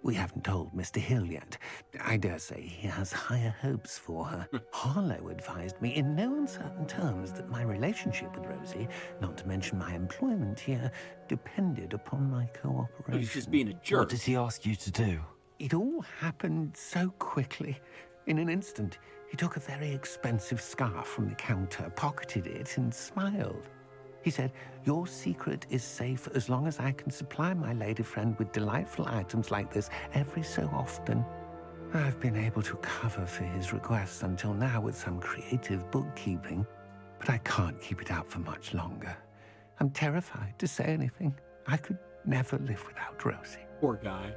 S10: We haven't told Mr. Hill yet. I dare say he has higher hopes for her. Harlow advised me in no uncertain terms that my relationship with Rosie, not to mention my employment here, depended upon my cooperation.
S1: He's just being a jerk.
S4: What did he ask you to do?
S10: It all happened so quickly. In an instant, he took a very expensive scarf from the counter, pocketed it, and smiled. He said, "Your secret is safe as long as I can supply my lady friend with delightful items like this every so often." I've been able to cover for his requests until now with some creative bookkeeping, but I can't keep it out for much longer. I'm terrified to say anything. I could never live without Rosie.
S1: Poor guy.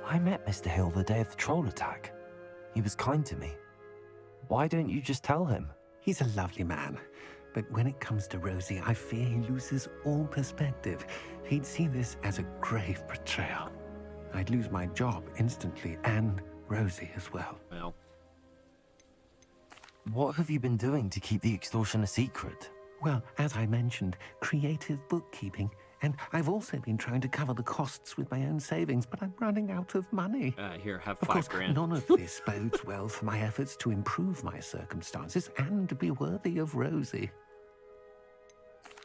S4: I met Mr. Hill the day of the troll attack. He was kind to me. Why don't you just tell him?
S10: He's a lovely man, but when it comes to Rosie, I fear he loses all perspective. He'd see this as a grave betrayal. I'd lose my job instantly, and Rosie as well.
S1: Well.
S4: What have you been doing to keep the extortion a secret?
S10: Well, as I mentioned, creative bookkeeping. And I've also been trying to cover the costs with my own savings, but I'm running out of money.
S1: Here, have
S10: Of course,
S1: $5,000.
S10: none of this bodes well for my efforts to improve my circumstances and to be worthy of Rosie.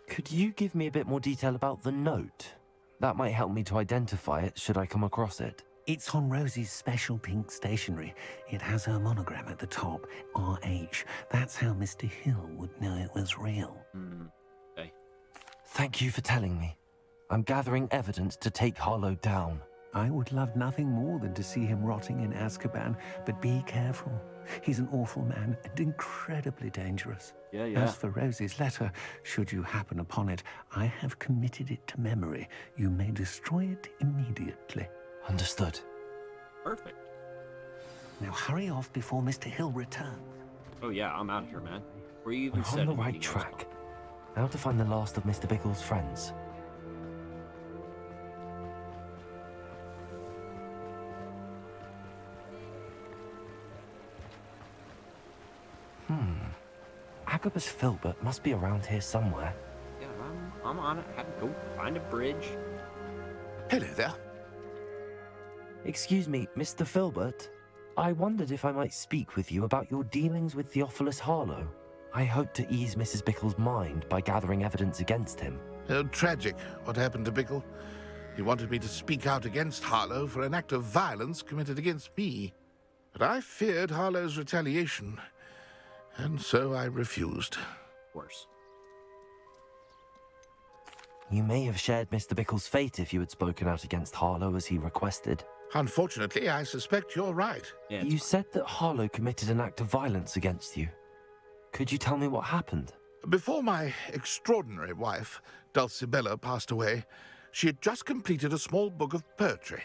S4: Could you give me a bit more detail about the note? That might help me to identify it should I come across it.
S10: It's on Rosie's special pink stationery. It has her monogram at the top, RH. That's how Mr. Hill would know it was real.
S1: Okay.
S4: Thank you for telling me. I'm gathering evidence to take Harlow down.
S10: I would love nothing more than to see him rotting in Azkaban, but be careful. He's an awful man and incredibly dangerous.
S1: Yeah.
S10: As for Rosie's letter, should you happen upon it, I have committed it to memory. You may destroy it immediately.
S4: Understood.
S1: Perfect.
S10: Now hurry off before Mr. Hill returns.
S1: Oh yeah, I'm out of here, man. Where you even
S4: We're
S1: said
S4: on the
S1: anything
S4: right
S1: else
S4: track. Now to find the last of Mr. Bickle's friends. Agabus Filbert must be around here somewhere.
S1: Yeah, I'm on it. Had to go find a bridge.
S9: Hello there.
S4: Excuse me, Mr. Filbert. I wondered if I might speak with you about your dealings with Theophilus Harlow. I hope to ease Mrs. Bickle's mind by gathering evidence against him.
S9: Oh, tragic what happened to Bickle. He wanted me to speak out against Harlow for an act of violence committed against me. But I feared Harlow's retaliation, and so I refused.
S1: Of course.
S4: You may have shared Mr. Bickle's fate if you had spoken out against Harlow as he requested.
S9: Unfortunately, I suspect you're right.
S1: Yeah,
S4: You said that Harlow committed an act of violence against you. Could you tell me what happened?
S9: Before my extraordinary wife, Dulcibella, passed away, she had just completed a small book of poetry.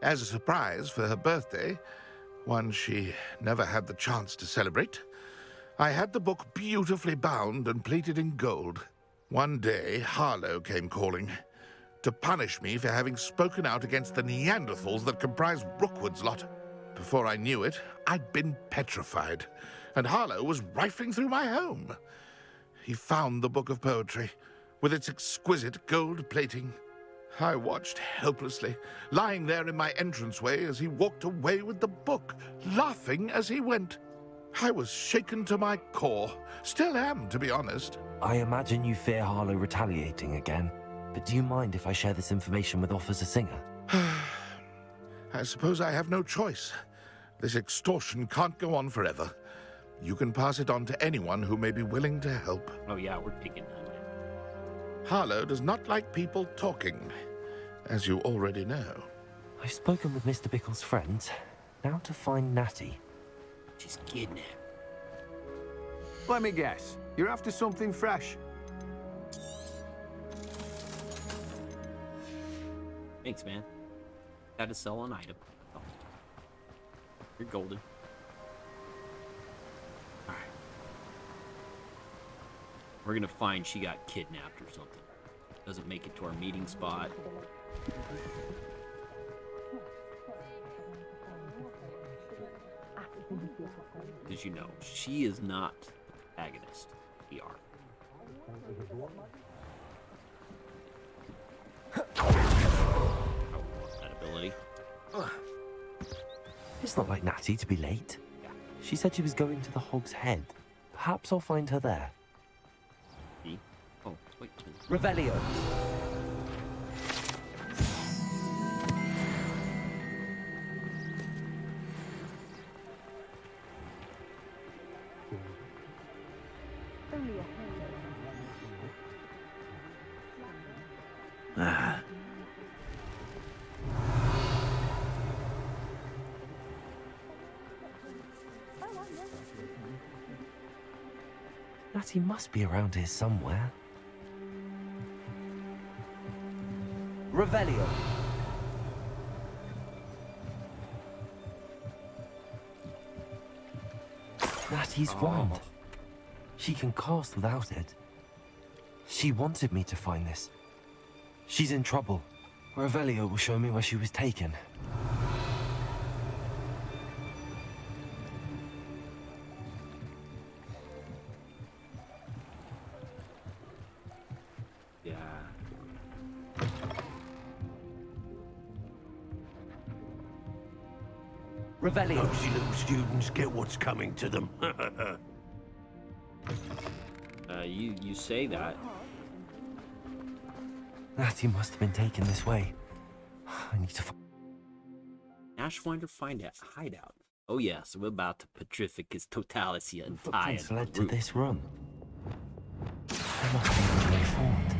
S9: As a surprise for her birthday, one she never had the chance to celebrate, I had the book beautifully bound and plated in gold. One day, Harlow came calling to punish me for having spoken out against the Neanderthals that comprise Rookwood's lot. Before I knew it, I'd been petrified, and Harlow was rifling through my home. He found the book of poetry, with its exquisite gold plating. I watched helplessly, lying there in my entranceway as he walked away with the book, laughing as he went. I was shaken to my core. Still am, to be honest.
S4: I imagine you fear Harlow retaliating again, but do you mind if I share this information with Officer Singer?
S9: I suppose I have no choice. This extortion can't go on forever. You can pass it on to anyone who may be willing to help.
S1: Oh yeah, we're taking that.
S9: Harlow does not like people talking, as you already know.
S4: I've spoken with Mr. Bickle's friends. Now to find Natty.
S1: She's kidnapped.
S10: Let me guess. You're after something fresh.
S1: Thanks, man. Got to sell an item. Oh. You're golden. Alright. We're gonna find she got kidnapped or something. Doesn't make it to our meeting spot. Because you know, she is not the protagonist. We are. That ability.
S4: It's not like Natty to be late. She said she was going to the Hog's Head. Perhaps I'll find her there.
S1: Oh, wait.
S4: Revelio. Natty must be around here somewhere. Revelio. Natty's wand. She can cast without it. She wanted me to find this. She's in trouble. Revelio will show me where she was taken.
S1: Yeah.
S4: Revelio.
S17: Nosy little students get what's coming to them.
S1: You say that.
S4: Natty must have been taken this way. I need to find...
S1: Ashwinder find a hideout. Oh yes, we're about to petrificus totalicia and tie
S4: Footprints led to this room. There must be a way forward.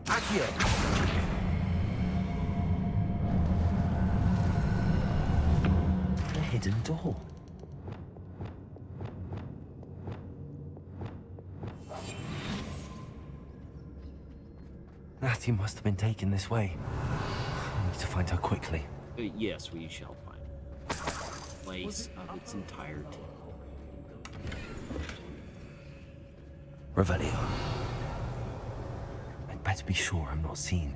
S4: Accio! A hidden door. Natty must have been taken this way. I need to find her quickly.
S1: Yes, we shall find the place of its entirety.
S4: Revelio. I'd better be sure I'm not seen.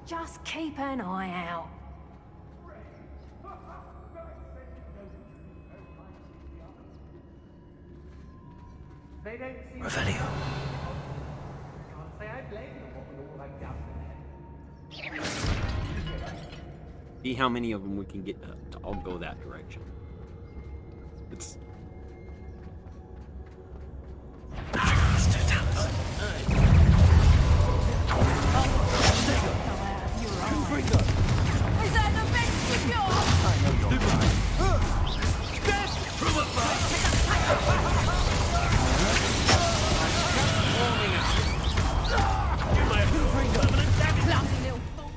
S3: Just keep an eye out.
S4: Revelio.
S1: See how many of them we can get to all go that direction. It's...
S3: Is that the best of yours?
S17: I know you're right.
S3: Clumsy little fool.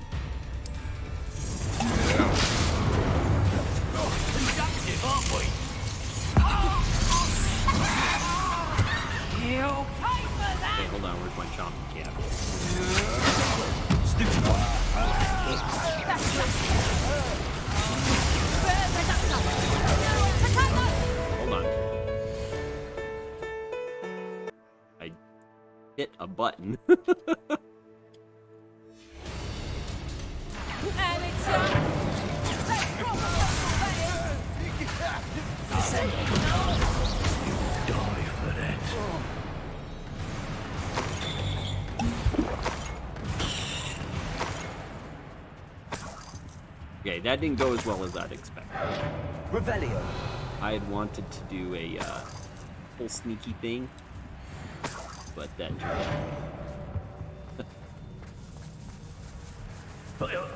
S1: hit a button.
S17: Die for that.
S1: Okay, that didn't go as well as I'd expected.
S4: Revelio.
S1: I had wanted to do a whole sneaky thing, but that turned out.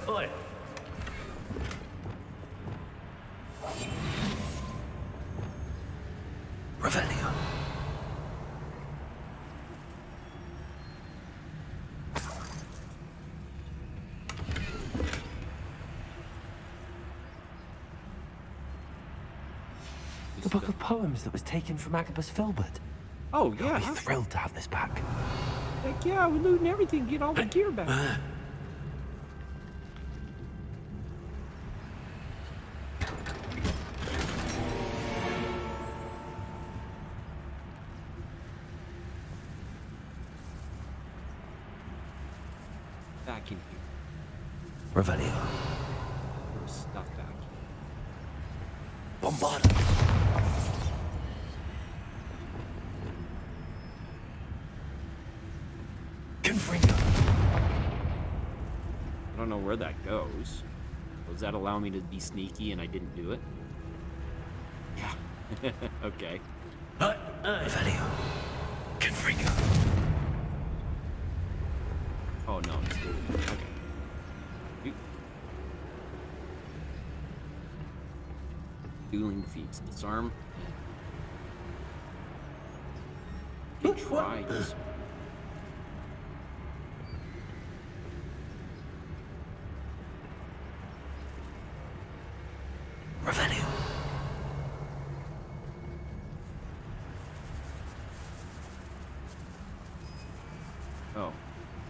S17: Oi.
S4: Revelio. The book of poems that was taken from Agabus Filbert.
S1: Oh,
S4: I'll
S1: yeah.
S4: be thrilled to have this back.
S1: Heck yeah, we're looting everything, get all the gear back. Back in here.
S4: Revelio.
S1: There's stuff back here.
S4: Bombarda. Confringo.
S1: I don't know where that goes. Does that allow me to be sneaky and I didn't do it? Yeah. Okay.
S4: Revelio. Confringo.
S1: Oh no, I'm still okay. You. Dueling defeats. Disarm. Good try.
S4: Revelio.
S1: Oh,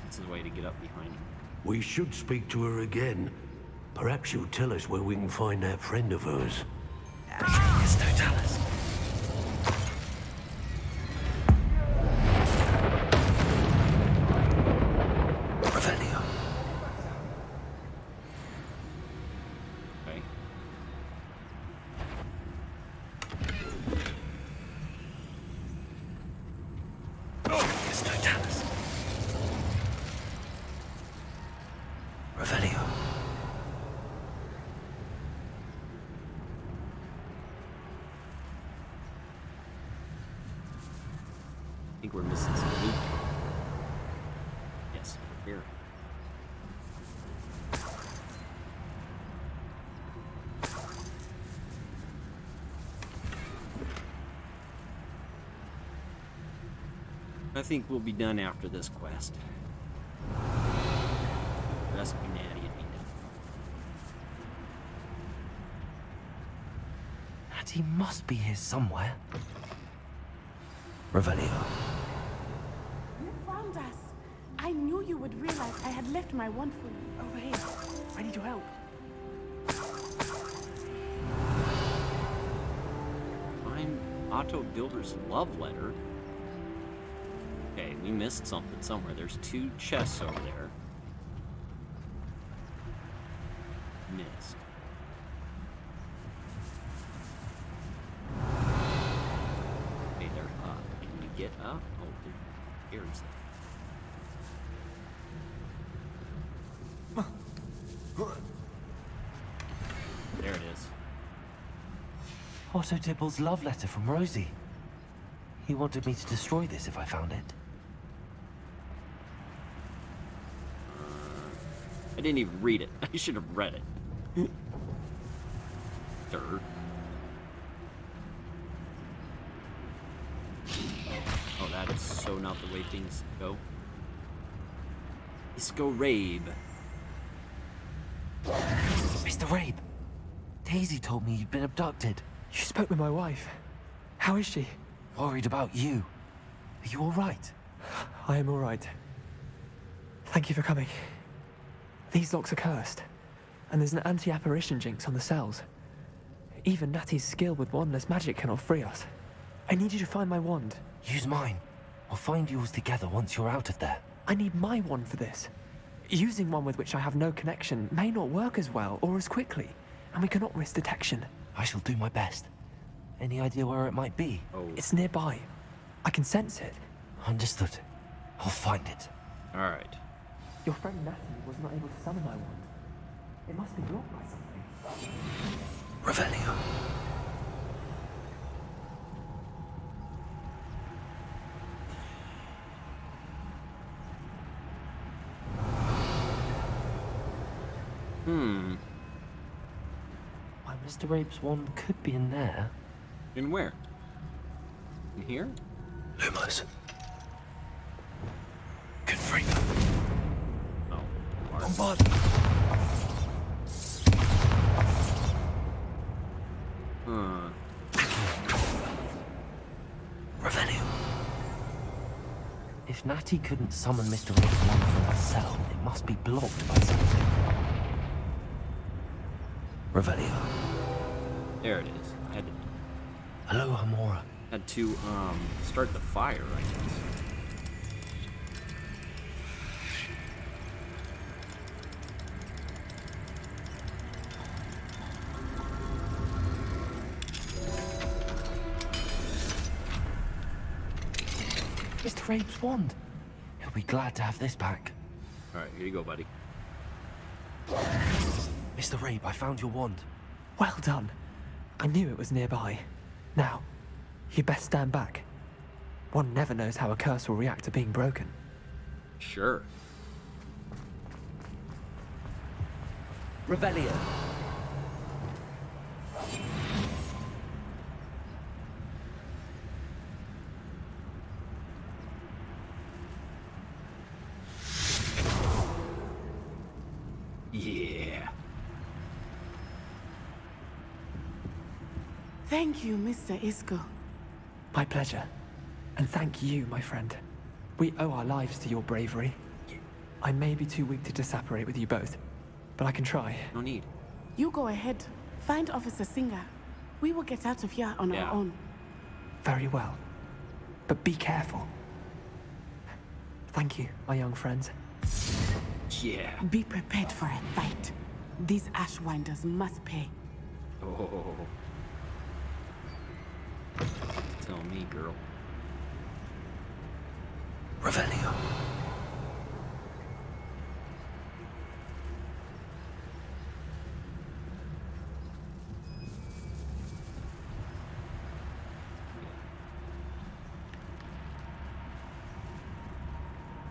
S1: this is a way to get up behind him.
S17: We should speak to her again. Perhaps she'll tell us where we can find that friend of hers.
S4: Yes, Totalis. Revelio.
S1: Okay.
S4: Yes, Totalis. Revelio.
S1: I think we're missing some loot. Yes, here. I think we'll be done after this quest. Rescue Natty and be done.
S4: Natty must be here somewhere. Revelio.
S15: You found us. I knew you would realize I had left my wand for you. Over here. I need your help.
S1: Find Otto Gilder's love letter. Okay, we missed something somewhere. There's 2 chests over there. Missed. Okay, they're up. Can we get up? Oh, here's there it is.
S4: Otto Dibble's love letter from Rosie. He wanted me to destroy this if I found it.
S1: I didn't even read it. I should have read it. Dirt. Oh, that is so not the way things go. Isco Rabe.
S4: Mr. Rabe, Daisy told me you'd been abducted.
S18: You spoke with my wife. How is she?
S4: Worried about you. Are you all right?
S18: I am all right. Thank you for coming. These locks are cursed, and there's an anti-apparition jinx on the cells. Even Natty's skill with wandless magic cannot free us. I need you to find my wand.
S4: Use mine. We'll find yours together once you're out of there.
S18: I need my wand for this. Using one with which I have no connection may not work as well or as quickly, and we cannot risk detection.
S4: I shall do my best. Any idea where it might be?
S1: Oh.
S18: It's nearby. I can sense it.
S4: Understood. I'll find it.
S1: Alright.
S18: Your friend Natty was not able to summon my wand. It must be blocked by something.
S4: Revelio. Why, Mr. Rabe's wand could be in there.
S1: In where? In here?
S4: Lumos. Conframe.
S1: Oh.
S4: Bombard. Revelio. If Natty couldn't summon Mr. Rabe's wand from that cell, it must be blocked by something. Revelio.
S1: There it is. I had to,
S4: Hello, Hamora.
S1: had to start the fire, I guess.
S4: Mr. Rabe's wand. He'll be glad to have this back.
S1: Alright, here you go, buddy.
S4: Mr. Rabe, I found your wand.
S18: Well done. I knew it was nearby. Now, you best stand back. One never knows how a curse will react to being broken.
S1: Sure.
S4: Revelio.
S1: Yeah.
S15: Thank you, Mr. Isco.
S18: My pleasure. And thank you, my friend. We owe our lives to your bravery. I may be too weak to disapparate with you both, but I can try.
S1: No need.
S15: You go ahead. Find Officer Singer. We will get out of here on our own.
S18: Very well. But be careful. Thank you, my young friends.
S1: Yeah.
S15: Be prepared for a fight. These Ashwinders must pay.
S1: Oh. Tell me, girl.
S4: Revelio.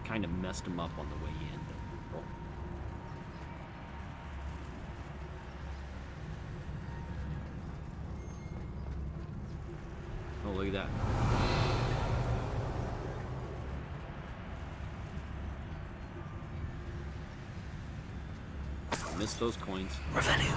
S1: Kind of messed him up on the way in. Oh. Oh, look at that. Missed those coins.
S4: Revelio.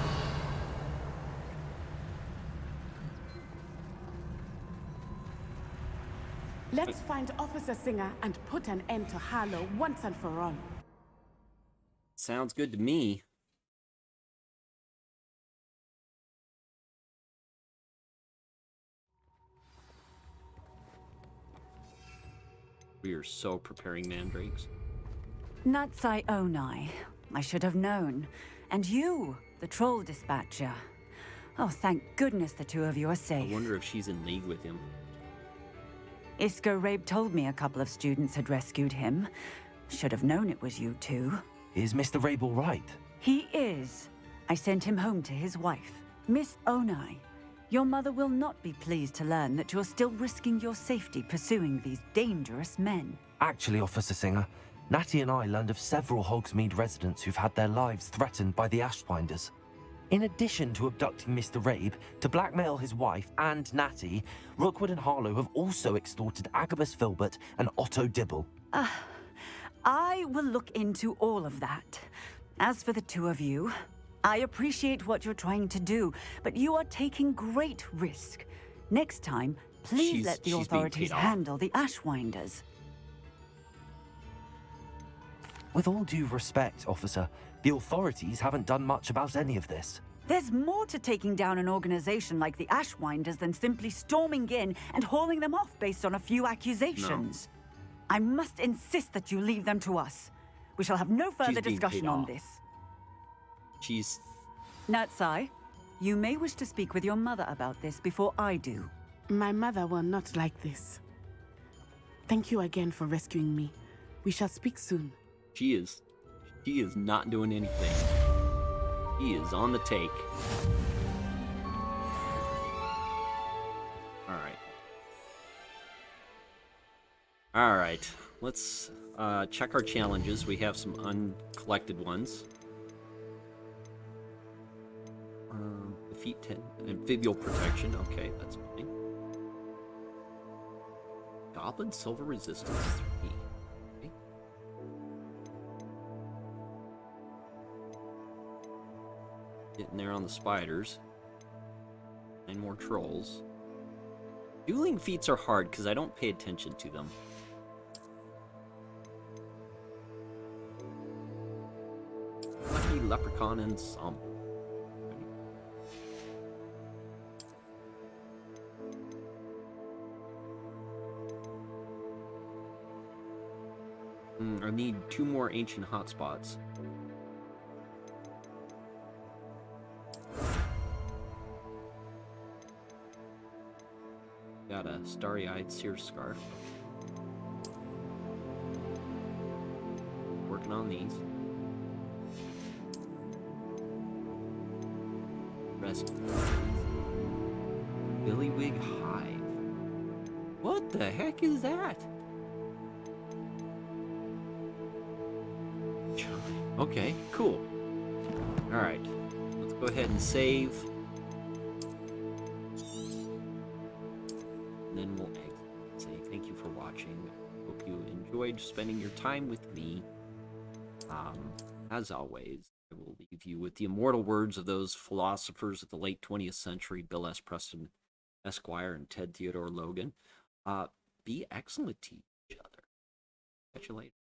S15: Let's find Officer Singer and put an end to Harlow once and for all.
S1: Sounds good to me. We are so preparing mandrakes.
S2: Natsai Onai. I should have known. And you, the troll dispatcher. Oh, thank goodness the two of you are safe.
S1: I wonder if she's in league with him.
S2: Isco Rabe told me a couple of students had rescued him. Should have known it was you two.
S4: Is Mr. Rabe all right?
S2: He is. I sent him home to his wife. Miss Onai, your mother will not be pleased to learn that you're still risking your safety pursuing these dangerous men.
S4: Actually, Officer Singer, Natty and I learned of several Hogsmeade residents who've had their lives threatened by the Ashwinders. In addition to abducting Mr. Rabe to blackmail his wife and Natty, Rookwood and Harlow have also extorted Agabus Filbert and Otto Dibble.
S2: I will look into all of that. As for the two of you, I appreciate what you're trying to do, but you are taking great risk. Next time, please let the authorities handle the Ashwinders.
S4: With all due respect, officer, the authorities haven't done much about any of this.
S2: There's more to taking down an organization like the Ashwinders than simply storming in and hauling them off based on a few accusations. I must insist that you leave them to us. We shall have no further
S1: being
S2: discussion
S1: paid
S2: on
S1: off.
S2: this.
S1: She's...
S2: Natsai, you may wish to speak with your mother about this before I do.
S15: My mother will not like this. Thank you again for rescuing me. We shall speak soon.
S1: She is not doing anything. He is on the take. Alright, let's check our challenges. We have some uncollected ones. Defeat 10. Amphibial protection. Okay, that's fine. Goblin silver resistance 3. Okay. Getting there on the spiders. 9 more trolls. Dueling feats are hard because I don't pay attention to them. Lucky Leprechaun Ensemble. I need 2 more ancient hotspots. Got a starry-eyed seer scarf. Working on these. Rescue. Billywig Hive. What the heck is that? Okay, cool. Alright. Let's go ahead and save. And then we'll exit. Say thank you for watching. Hope you enjoyed spending your time with me. As always, I will leave you with the immortal words of those philosophers of the late 20th century, Bill S. Preston Esquire and Ted Theodore Logan. Be excellent to each other. Catch you later.